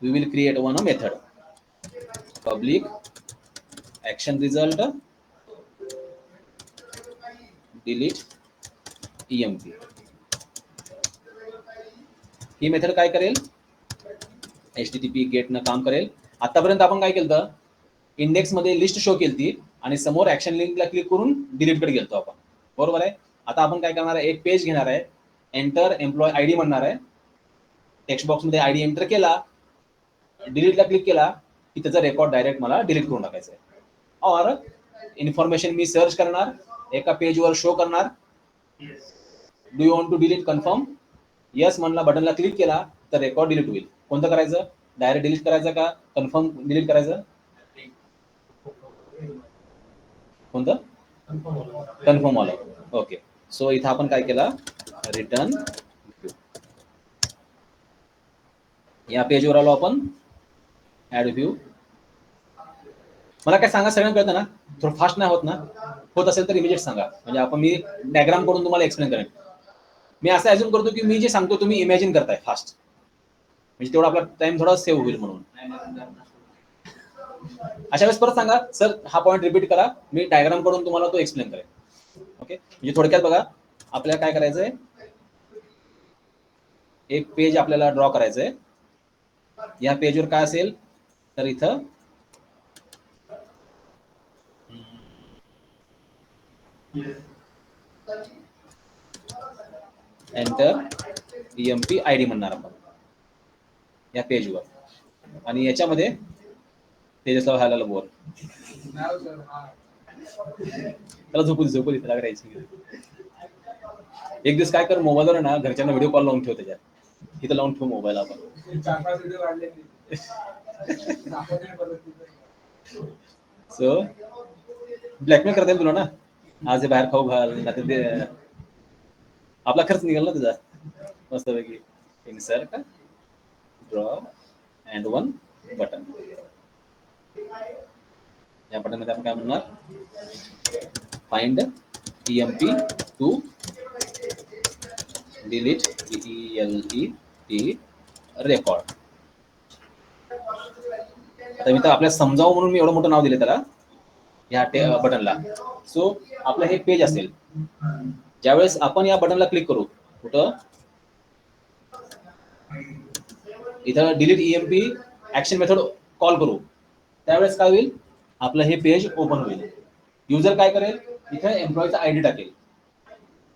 We will create one method, public action result delete EMP. ही मेथड काय करेल? HTTP गेटनं काम करेल. आतापर्यंत आपण काय केलं? इंडेक्स मध्ये लिस्ट शो केली आणि समोर ऍक्शन लिंकला क्लिक करून डिलीट कडे गेलतो आपण, बरोबर आहे? आता आपण काय करणार आहे? एक पेज घेणार आहे, एंटर एम्प्लॉय आयडी म्हणणार आहे, टेक्स्ट बॉक्स मध्ये आयडी एंटर केला, डिलीटला क्लिक केला की त्याचा रेकॉर्ड डायरेक्ट मला डिलीट करून टाकायचा आहे. और इन्फॉर्मेशन मी सर्च करणार, एका पेजवर शो करणार. Do you want to delete? Confirm. Yes म्हणला, बटनला क्लिक केला तर रेकॉर्ड डिलीट होईल. कोणतं करायचं? डायरेक्ट डिलीट करायचं का कन्फर्म डिलीट करायचं? कोणतं? कन्फर्म आलं. ओके. सो इथं आपण काय केलं? रिटर्न. या पेजवर आलो आपण, ऍड व्ह्यू. मला काय सांगा, सगळ्यांना कळतं ना? थोडं फास्ट नाही होत ना? होत असेल तर इमिजिएट सांगा, म्हणजे आपण मी डायग्राम करून तुम्हाला एक्सप्लेन करेन. मी असं अज्युम करतो की मी जे सांगतो तुम्ही इमॅजिन करताय फास्ट, म्हणजे तेवढा आपला टाइम थोडा सेव्ह होईल म्हणून. अशा वेळेस परत सांगा, सर हा पॉईंट रिपीट करा, मी डायग्राम करून तुम्हाला तो एक्सप्लेन करेन. ओके, म्हणजे थोडक्यात बघा, आपल्याला काय करायचंय? एक पेज आपल्याला ड्रॉ करायचंय. या पेजवर काय असेल तर इथं एंटर ईएमपी आयडी म्हणणार आपण या पेजवर, आणि याच्यामध्ये तेजसला व्हायला बोर, त्याला झोपू दे, त्याला करायची. एक दिवस काय कर, मोबाईलवर ना घरच्यांना व्हिडिओ कॉल लावून ठेव, त्याच्यात इथं लावून ठेव मोबाईल आपण. सो ब्लॅकमेल करता येईल तुला ना, आज हे बाहेर खाऊ घाल, नाही ते आपला खर्च निघाल ना तुझा मस्तपैकी. Insert draw and one button. या बटन मध्ये आपण काय म्हणणार? Find EMP to delete ELET record. आता मी तर आपल्याला समजावं म्हणून मी एवढं मोठं नाव दिलं त्याला, ह्या बटनला. सो आपलं हे पेज असेल. ज्यावेळेस आपण या बटनला क्लिक करू, कुठं? इथं delete EMP action method call करू, त्यावेळेस काय होईल? आपलं हे पेज ओपन होईल. युजर काय करेल? इथे एम्प्लॉयचा आयडी टाकेल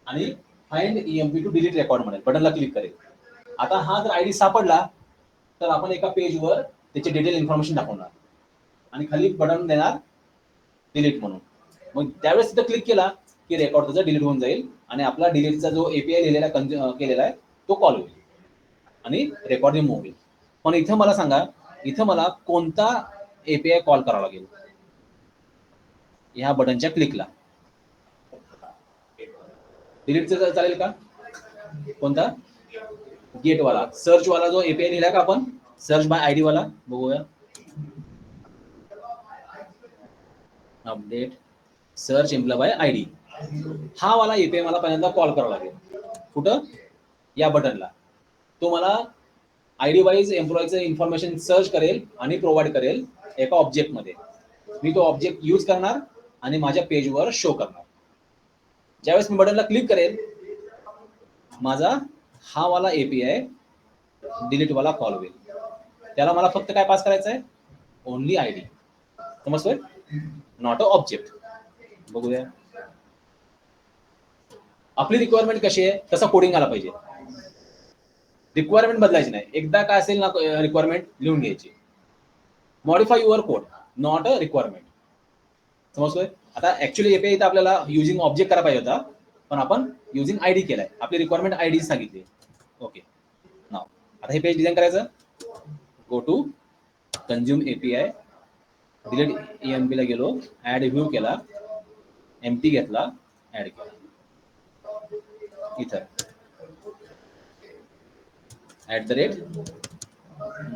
आणि find EMP to delete record म्हणेल, बटनला क्लिक करेल. आता हा जर आयडी सापडला तर आपण एका पेजवर त्याचे डिटेल इन्फॉर्मेशन दाखवणार आणि खाली बटन देणार डिलीट म्हणून. मग त्यावेळेस तिथं क्लिक केला की रेकॉर्ड त्याचा डिलीट होऊन जाईल आणि आपला डिलीटचा जो एपीआय लिहिलेला केलेला आहे तो कॉल होईल आणि रेकॉर्ड रिमूव्ह होईल. पण इथं मला सांगा, इथं मला कोणता एपीआय कॉल करावा लागेल? ह्या बटनच्या क्लिकला डिलीटचा चालेल का? कोणता? गेट वाला, सर्च वाला जो एपीआय लिहिला का आपण, सर्च बाय आयडी वाला. बघूया, update search employee by ID. हा वाला एपीआय मला पहिल्यांदा कॉल करावा लागेल. कुठं? या बटनला. तो मला आयडी वाईज एम्प्लॉयचं इन्फॉर्मेशन सर्च करेल आणि प्रोव्हाइड करेल एका ऑब्जेक्टमध्ये. मी तो ऑब्जेक्ट यूज करणार आणि माझ्या पेजवर शो करणार. ज्यावेळेस मी बटनला क्लिक करेल, माझा हा वाला एपीआय डिलीट वाला कॉल होईल. त्याला मला फक्त काय पास करायचं आहे, ओनली आयडी. समजतोय, नॉट अ ऑब्जेक्ट. बघूया आपली रिक्वायरमेंट कशी आहे, तसा कोडिंग आला पाहिजे. रिक्वायरमेंट बदलायची नाही, एकदा काय असेल ना रिक्वायरमेंट लिहून घ्यायची. Modify your code, not a requirement. समजतोय. आता ऍक्च्युअली एपीआय इथं आपल्याला युजिंग ऑब्जेक्ट करायला पाहिजे होता, पण आपण युजिंग आयडी केलाय. आपली रिक्वायरमेंट आयडी सांगितली. ओके, नाव आता हे पेज डिझाईन करायचं. Go to consume API, delete EMP ला गेलो, ऍड व्ह्यू केला, एम्प्टी घेतला, ऍड केला. इथं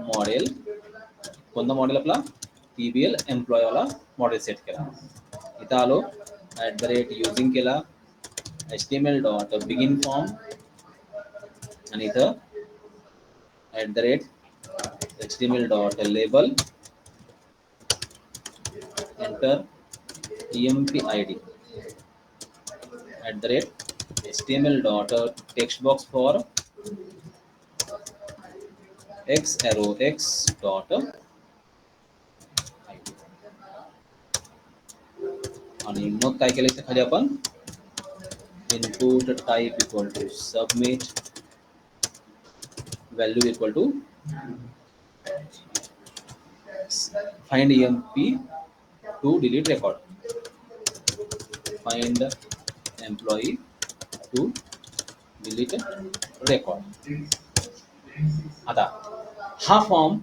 @model, कोणता मॉडेल आपला, TBL एम्प्लॉय वाला मॉडेल सेट केला. इथं आलो, यूजिंग केला, HTML डॉट बिगिन फॉर्म, आणि इथं HTML dot label, enter EMP ID, HTML dot text box for x arrow x dot आणि मग काय केलं खाली आपण, input type equal to submit, value equal to find EMP to delete record, find employee to delete record. आता हा form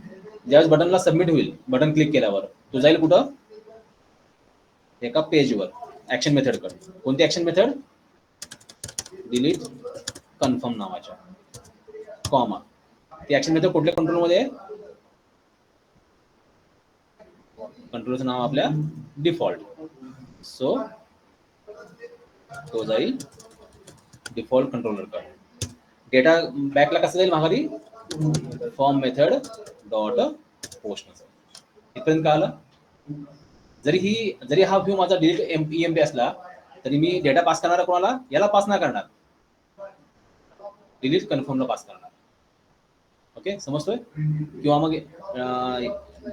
ज्यावेळेस बटनला सबमिट होईल, बटन क्लिक केल्यावर तो जाईल कुठं, एका पेजवर ऍक्शन मेथडकडे. कोणती ऍक्शन मेथड, डिलीट कन्फर्म नावाच्या, कॉमा. ती ऍक्शन मेथड कुठल्या कंट्रोलमध्ये आहे, कंट्रोलचं नाव आपल्या डिफॉल्ट. सो तो जाईल डिफॉल्ट कंट्रोलरकडे. डेटा बॅकला कसं जाईल माघारी, फॉर्म मेथड डॉट पोस्ट. इथपर्यंत काय आलं. जरी हा व्ह्यू माझा डिलीट EMP असला तरी मी डेटा पास करणार कोणाला, याला पास नाही करणार, डिलीट कन्फर्मला पास करणार. ओके, समजतोय. किंवा मग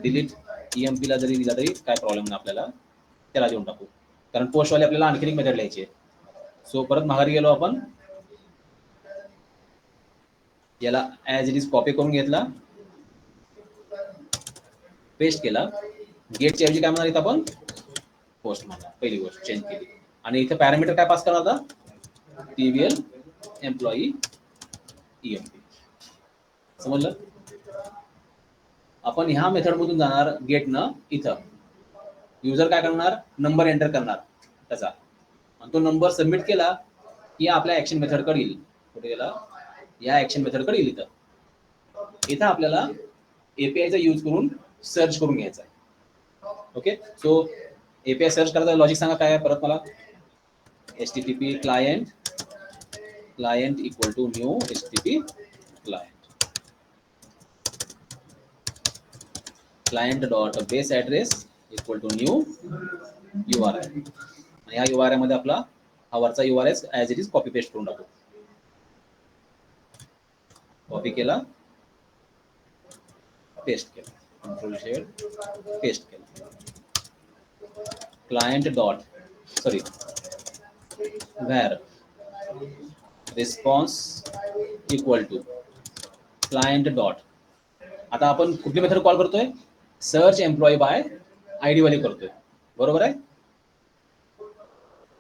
डिलीट EMP ला जरी दिला तरी काय प्रॉब्लेम नाही आपल्याला, त्याला देऊन टाकू. कारण पोस्टवाले आपल्याला आणखी एक मेथड लिहायची आहे. सो परत माघारी गेलो आपण, याला ॲज इट इज कॉपी करून घेतला, पेस्ट केला. गेटच्या ऐवजी काय म्हणणार इथं आपण, पोस्ट म्हणणार. पहिली गोष्ट चेंज केली. आणि इथं पॅरामीटर काय पास करणार आता, TBL एम्प्लॉई EMP. समजलं. आपण ह्या मेथड मधून जाणार गेटनं, इथं युजर काय करणार, नंबर एंटर करणार त्याचा, आणि तो नंबर सबमिट केला की आपल्या ऍक्शन मेथडकडे येईल. कुठे गेला, या ऍक्शन मेथडकडे येईल. इथं आपल्याला एपीआयचा यूज करून सर्च करून घ्यायचा आहे. ओके, सो एपीआय सर्च करायचं लॉजिक सांगा काय आहे परत मला. HTTP client equal to new HTTP client dot base address equal to new URI. आणि ह्या URI मध्ये आपला हा वरचा URI as it is copy paste करून टाकू. कॉपी केला, पेस्ट केला, कंट्रोल शेड, पेस्ट केला. Client dot where response equal to client dot. आता आपण कुठली मेथड कॉल करतोय, सर्च एम्प्लॉई बाय आयडी वाली करतोय. बरोबर आहे.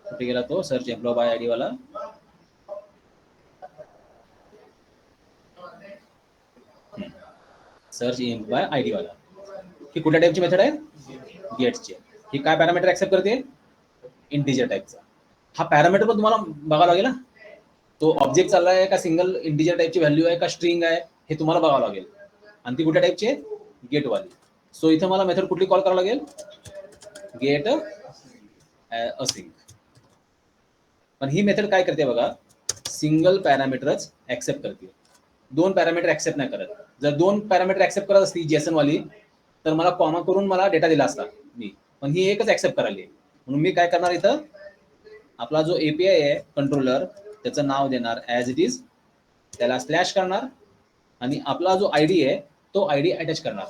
कुठे गेला तो सर्च एम्प्लॉय बाय आयडी वाला, सर्च बाय आयडी वाला. ही कुठल्या टाईपची मेथड आहे, गेटची. ही काय पॅरामीटर ऍक्सेप्ट करते, इंटिजर टाईपचा. हा पॅरामीटर पण तुम्हाला बघावं लागेल ना, तो ऑब्जेक्ट चाललाय का सिंगल इंटिजर टाईपची व्हॅल्यू आहे का स्ट्रिंग आहे, हे तुम्हाला बघावं लागेल. आणि ती कुठल्या टाईपची आहे, गेटवाली. सो इथं मला मेथड कुठली कॉल करावं लागेल, गेट असिंक. पण ही मेथड काय करते बघा, सिंगल पॅरामीटरच ऍक्सेप्ट करते, दोन पॅरामीटर ऍक्सेप्ट नाही करत. जर दोन पॅरामीटर ऍक्सेप्ट करत असती जेसन वाली तर मला कॉमा करून मला डेटा दिला असता मी, पण ही एकच ऍक्सेप्ट करायली. म्हणून मी काय करणार, इथं आपला जो एपीआय आहे कंट्रोलर त्याचं नाव देणार ॲज इट इज त्याला स्लॅश करणार आणि आपला जो आयडी आहे तो आयडी अटॅच करणार.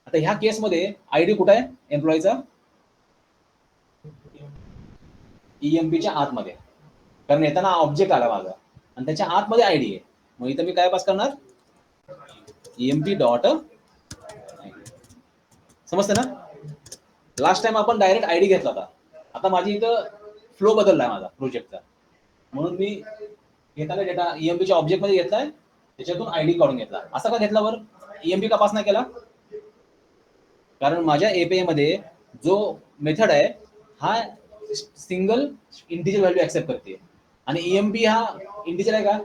आता ह्या केसमध्ये आयडी कुठे आहे एम्प्लॉईचा? ईएमपीच्या आतमध्ये, कारण येताना ऑब्जेक्ट आला माझा आणि त्याच्या आतमध्ये आयडी आहे. मग इथं मी काय पास करणार? EMP dot. समजतं ना? लास्ट टाइम आपण डायरेक्ट आयडी घेतला होता. आता माझी इथं फ्लो बदललाय माझा प्रोजेक्टचा, म्हणून मी घेताना डेटा ईएमपीच्या ऑब्जेक्ट मध्ये घेतलाय, त्याच्यातून आयडी काढून घेतला. असा का घेतला बरं? ईएमपी का पास नाही केला? कारण माझ्या एपीआय मध्ये जो मेथड आहे हा सिंगल इंटिजर व्हॅल्यू ऍक्सेप्ट करते आणि ईएमपी हा इंटिजर आहे का?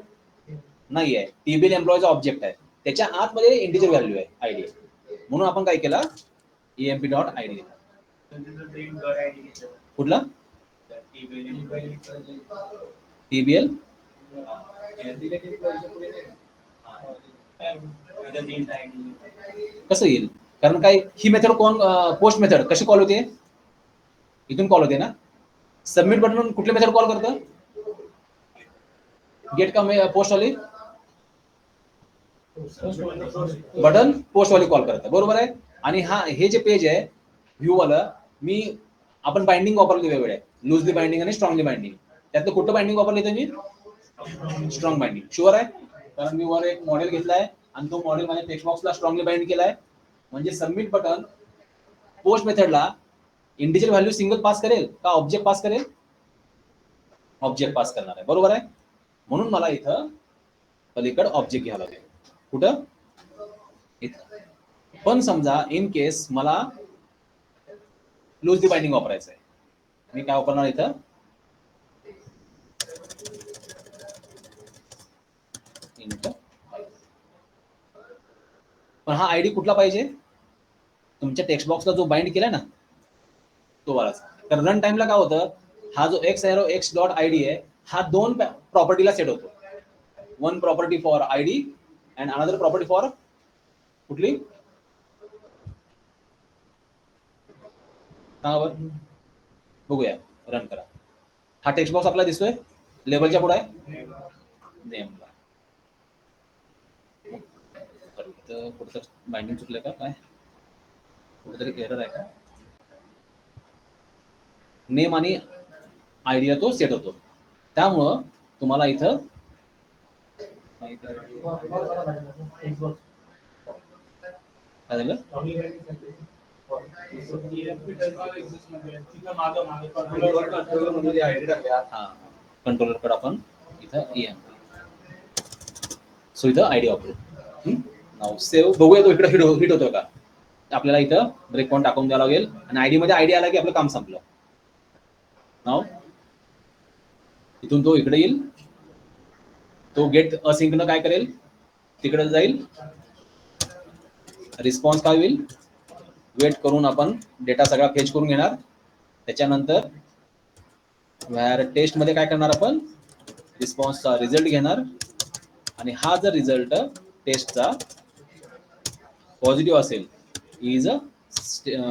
नाही आहे. टीबीएल एम्प्लॉयचा ऑब्जेक्ट आहे, त्याच्या आतमध्ये इंटिजर व्हॅल्यू आहे आयडी. म्हणून आपण काय केलं? ईएमपी डॉट आयडी घेतला. कुठला? टीबीएल. कसं येईल? कारण काय ही मेथड कोण पोस्ट मेथड कशी कॉल होते? इथून कॉल होते ना. सबमिट बटन कुठली मेथड कॉल करतं? गेट का पोस्ट वाली बटन पोस्ट वाली कॉल करतं, बरोबर आहे. आणि हा हे जे पेज आहे व्ह्यू वाला, मी आपण बाइंडिंग वापरली वेगवेगळे, लूजली बाइंडिंग आणि स्ट्रॉंगली बाइंडिंग. त्यातलं कुठं बाइंडिंग वापरली तर मी स्ट्रॉंग बाइंडिंग. शुअर आहे? कारण मी वर एक मॉडेल घेतलाय आणि तो मॉडेल माझ्या टेक्स्ट बॉक्सला स्ट्रॉंगली बाइंड केलाय. म्हणजे submit button post मेथडला integer value single pass करेल का ऑब्जेक्ट पास करेल? ऑब्जेक्ट पास करणार आहे, बरोबर आहे. म्हणून मला इथं पलीकडे ऑब्जेक्ट घ्यावा लागेल. कुठं? इथं. पण समजा इन केस मला लूजली बाइंडिंग वापरायचं आहे, मी काय वापरणार इथं? पण हा आयडी कुठला पाहिजे? तुमच्या टेक्स्ट बॉक्सला जो बाइंड केलाय ना तो वालाच. तर रन टाइमला काय होतं, हा जो x arrow x dot ID आहे हा दोन प्रॉपर्टीला सेट होतो. One property for ID and another property for कुठली? बघूया, रन करा. हा टेक्स्ट बॉक्स आपला दिसतोय लेबलच्या पुढे आहे नेमला. कुठं बाइंडिंग चुकलं का काय? कुठेतरी एरर आहे का? नेम आणि आयडिया तो सेट होतो. त्यामुळं तुम्हाला इथं काय झालं? कंट्रोलर कडे आपण इथं ईएमपी. सो इथं आयडी वापरू. नाव सेव्ह. बघूया तो इकडे हिट होतो का. आपल्याला इथं ब्रेक पॉईंट टाकून द्यावं लागेल आणि आयडी मध्ये आयडी आला की आपलं काम संपलं. नाव इथून तो इकडे येईल, तो गेट असिंकनं काय करेल, तिकडे जाईल, रिस्पॉन्स काय होईल, वेट करून आपण डेटा सगळा फेच करून घेणार. त्याच्यानंतर व्हेअर टेस्ट मध्ये काय करणार, आपण रिस्पॉन्सचा रिझल्ट घेणार आणि हा जर रिझल्ट टेस्टचा पॉझिटिव्ह असेल, is a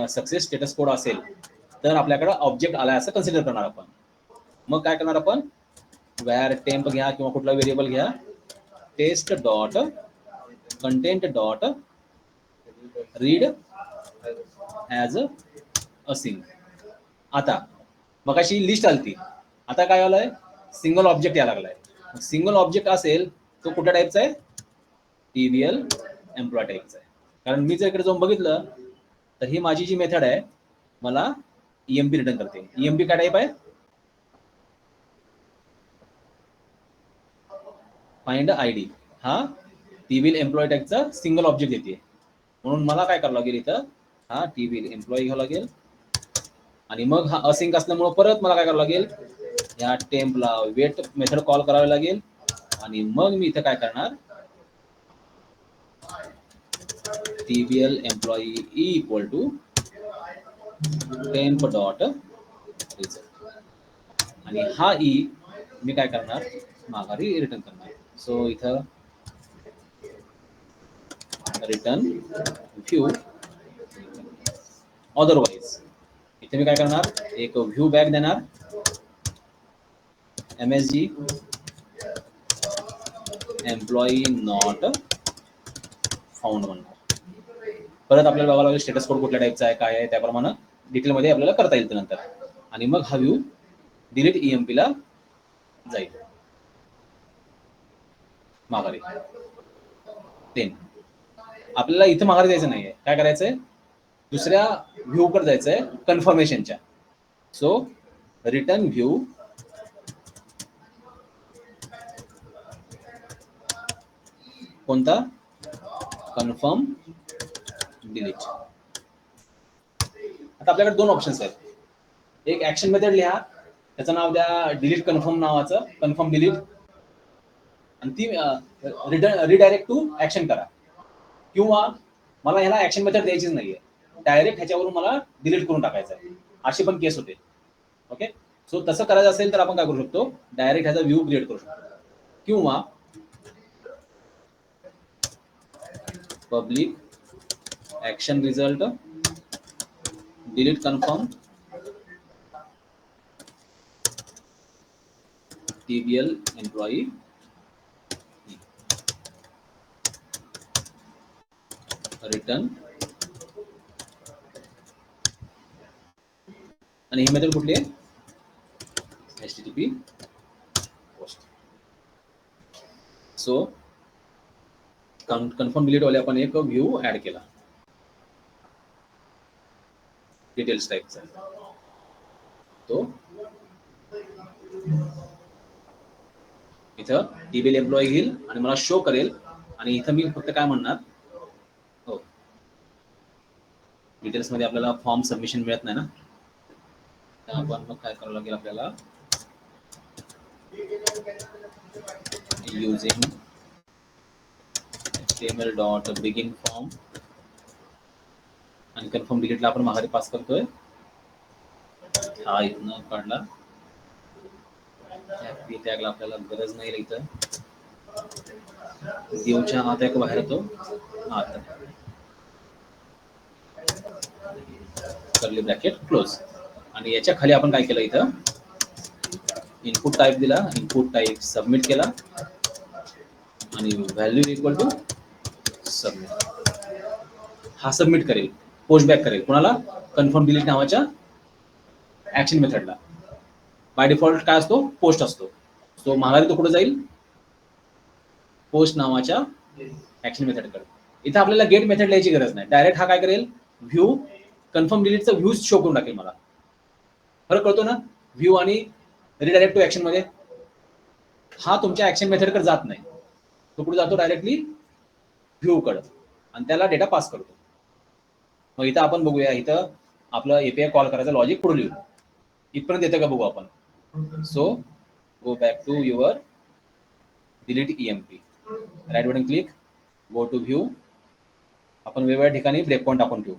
success status code असेल, तर आपल्याकडे ऑब्जेक्ट आलाय असं कन्सिडर करणार आपण. मग काय करणार आपण, व्हेअर टेम्प घ्या किंवा कुठला व्हेरिएबल घ्या, test dot content dot read as async. आता मग अशी लिस्ट आलती, आता काय आलंय, सिंगल ऑब्जेक्ट यायला लागलाय. सिंगल ऑब्जेक्ट असेल तो कुठल्या टाईपचा आहे, टीबीएल एम्प्लॉय टाईपचा आहे. कारण मी जर इकडे जाऊन बघितलं तर ही माझी जी मेथड आहे मला ईएमपी रिटर्न करते. ईएमपी काय टाईप आहे, फाइंड आयडी. हा टीबीएल एम्प्लॉय टाईपचा सिंगल ऑब्जेक्ट देते. म्हणून मला काय करावं लागेल, इथं हा टीबीएल एम्प्लॉय घ्यावं लागेल आणि मग हा असिंक असल्यामुळे परत मला काय करावं लागेल, या टेम्पला वेट मेथड कॉल करावी लागेल आणि मग मी इथं काय करणार, TBL employee equal to temp dot result आणि हा ई मी काय करणार, माघारी रिटर्न करणार. सो इथं रिटर्न व्ह्यू, अदरवाइज इथे मी काय करणार, एक व्ह्यू बॅक देणार, MSG एम्प्लॉई नॉट फाउंड म्हणणार. परत आपल्याला बघावं लागेल स्टेटस कोड कुठल्या टाईपचा आहे, काय आहे, त्याप्रमाणे डिटेलमध्ये आपल्याला करता येईल नंतर. आणि मग हा व्ह्यू डिलीट EMP ला जाईल माघारी. 10 आपल्याला इथं माघारी जायचं नाहीये, काय करायचंय, दुसऱ्या व्ह्यू कडे जायचंय कन्फर्मेशनच्या. सो रिटर्न व्ह्यू कोणता, कन्फर्म डिलीट. आता आपल्याकडे दोन ऑप्शन्स आहेत. एक ऍक्शन मेथड लिहा, त्याचं नाव द्या डिलीट कन्फर्म नावाचं, कन्फर्म डिलीट, आणि ती रिडायरेक्ट टू ऍक्शन करा. किंवा मला ह्याला ऍक्शन मेथड द्यायचीच नाहीये, डायरेक्ट ह्याच्यावरून मला डिलीट करून टाकायचं आहे, अशी पण केस होते. ओके, सो तसं करायचं असेल तर आपण काय करू शकतो, डायरेक्ट ह्याचा व्ह्यू क्रिएट करू शकतो. किंवा public action result delete confirm TBL employee return. आणि ही मेथड कुठली आहे, HTTP post. So confirm delete वाले आपण एक व्ह्यू ऍड केला डिटेल्स टाईपचा. तो इथं TBL एम्प्लॉई घेईल आणि मला शो करेल. आणि इथं मी फक्त काय म्हणणार, हो डिटेल्स मध्ये आपल्याला फॉर्म सबमिशन मिळत नाही ना, आपण मग काय करावं लागेल, आपल्याला using HTML.begin फॉर्म आणि कन्फर्म डिलीटला आपण माघारी पास करतोय. हा इथनं काढला, टॅगला आपल्याला गरज नाही इथं, दिवच्या आत एक बाहेर येतो आत, कर्ली ब्रॅकेट क्लोज. आणि याच्या खाली आपण काय केलं, इथं इनपुट टाईप दिला, इनपुट टाईप सबमिट केला आणि व्हॅल्यू इक्वल टू सबमिट. हा सबमिट करेल, पोस्ट बॅक करेल कोणाला, कन्फर्म डिलीट नावाच्या ऍक्शन मेथडला. बाय डिफॉल्ट काय असतो, पोस्ट असतो. सो माघारी तो कुठे जाईल, पोस्ट नावाच्या ऍक्शन मेथडकडे. इथं आपल्याला गेट मेथड लिहायची गरज नाही, डायरेक्ट हा काय करेल, व्ह्यू कन्फर्म डिलीटचा व्ह्यू शो करून टाकेल मला. फरक कळतो ना, व्ह्यू आणि रिडायरेक्ट टू ऍक्शन मध्ये. हा तुमच्या ऍक्शन मेथडकडे जात नाही, तो कुठे जातो, डायरेक्टली व्ह्यू कडे, आणि त्याला डेटा पास करतो. मग इथं आपण बघूया, इथं आपलं API कॉल करायचं लॉजिक पुढे लिहू, इथपर्यंत येतं का बघू आपण. So go back to your delete EMP, right button click, go to view. आपण वेगवेगळ्या ठिकाणी ब्रेक पॉईंट टाकून ठेवू.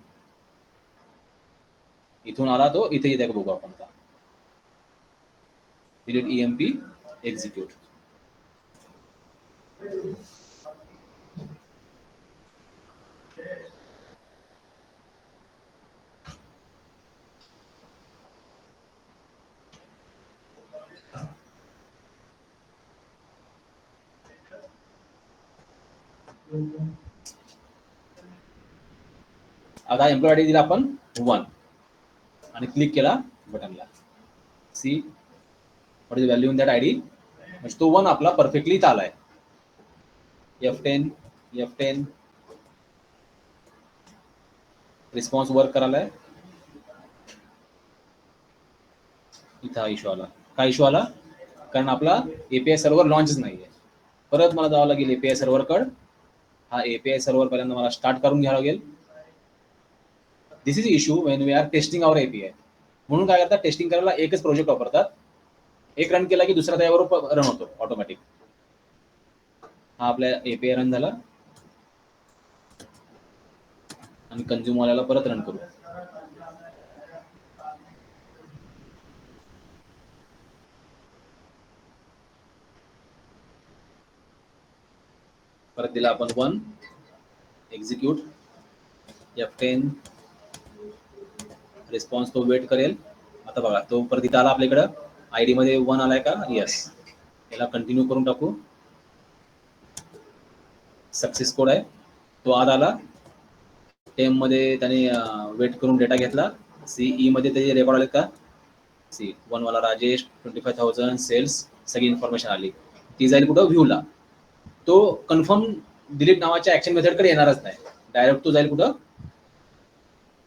इथून आला तो इथे येते का बघू आपण. Delete EMP execute. आता एम्प्लॉई आयडी दिला आपण 1 आणि क्लिक केला बटनला. See what is value in that ID, म्हणजे तो 1 आपला परफेक्टली इथं आलाय. F10 रिस्पॉन्स वर्क करायलाय. इथं इश्यू आला. काय इश्यू आला, कारण आपला API सर्व्हर लॉन्चच नाहीये. परत मला जावं लागेल API सर्व्हरकडे. हा API सर्व्हर पहिल्यांदा मला स्टार्ट करून घ्यावं लागेल. This is issue when we are testing our API. म्हणून काय करतात, टेस्टिंग करायला एकच प्रोजेक्ट वापरतात, एक रन केला की दुसरा त्यावर रन होतो ऑटोमॅटिक. हा आपल्या API रन झाला आणि कंझ्युम वाल्याला परत रन करू. परत दिला आपण 1 एक्झिक्यूट. F10 रिस्पॉन्स तो वेट करेल. आता बघा तो परत इथं आला आपल्याकडं, आयडी मध्ये 1 आलाय का, येस. याला कंटिन्यू करून टाकू. सक्सेस कोड आहे, तो आज आला. टेम मध्ये त्याने वेट करून डेटा घेतला. सीई मध्ये त्याचे रेकॉर्ड आले का, सी 1 वाला राजेश 25,000 सेल्स, सगळी इन्फॉर्मेशन आली. ती जाईल कुठं, व्ह्यूला. तो कन्फर्म डिलीट नावाच्या ऍक्शन मेथडकडे येणारच नाही, डायरेक्ट तो जाईल कुठं,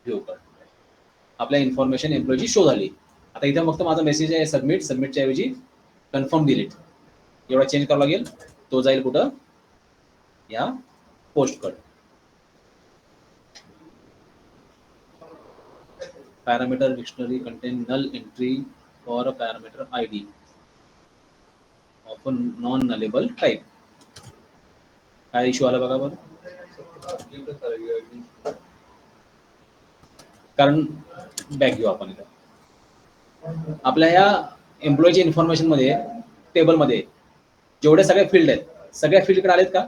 व्ह्यू कडे. आपल्या इन्फॉर्मेशन एम्प्लॉयची शो झाली. आता इथे फक्त माझा मेसेज आहे सबमिट, सबमिटच्या ऐवजी कन्फर्म डिलीट एवढा चेंज करावा लागेल. तो जाईल कुठं, या पोस्ट कडे. Parameter dictionary contain null entry for a parameter ID of non nullable type. काय इश्यू आला बघा बरं, कारण बॅक घेऊ आपण इथं. आपल्या या एम्प्लॉयच्या इन्फॉर्मेशन मध्ये टेबलमध्ये जेवढे सगळे फील्ड आहेत, सगळ्या फील्डकडे आलेत का,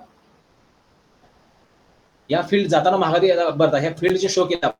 या फील्ड जाताना महागारी बरं ह्या फील्डचे शो केला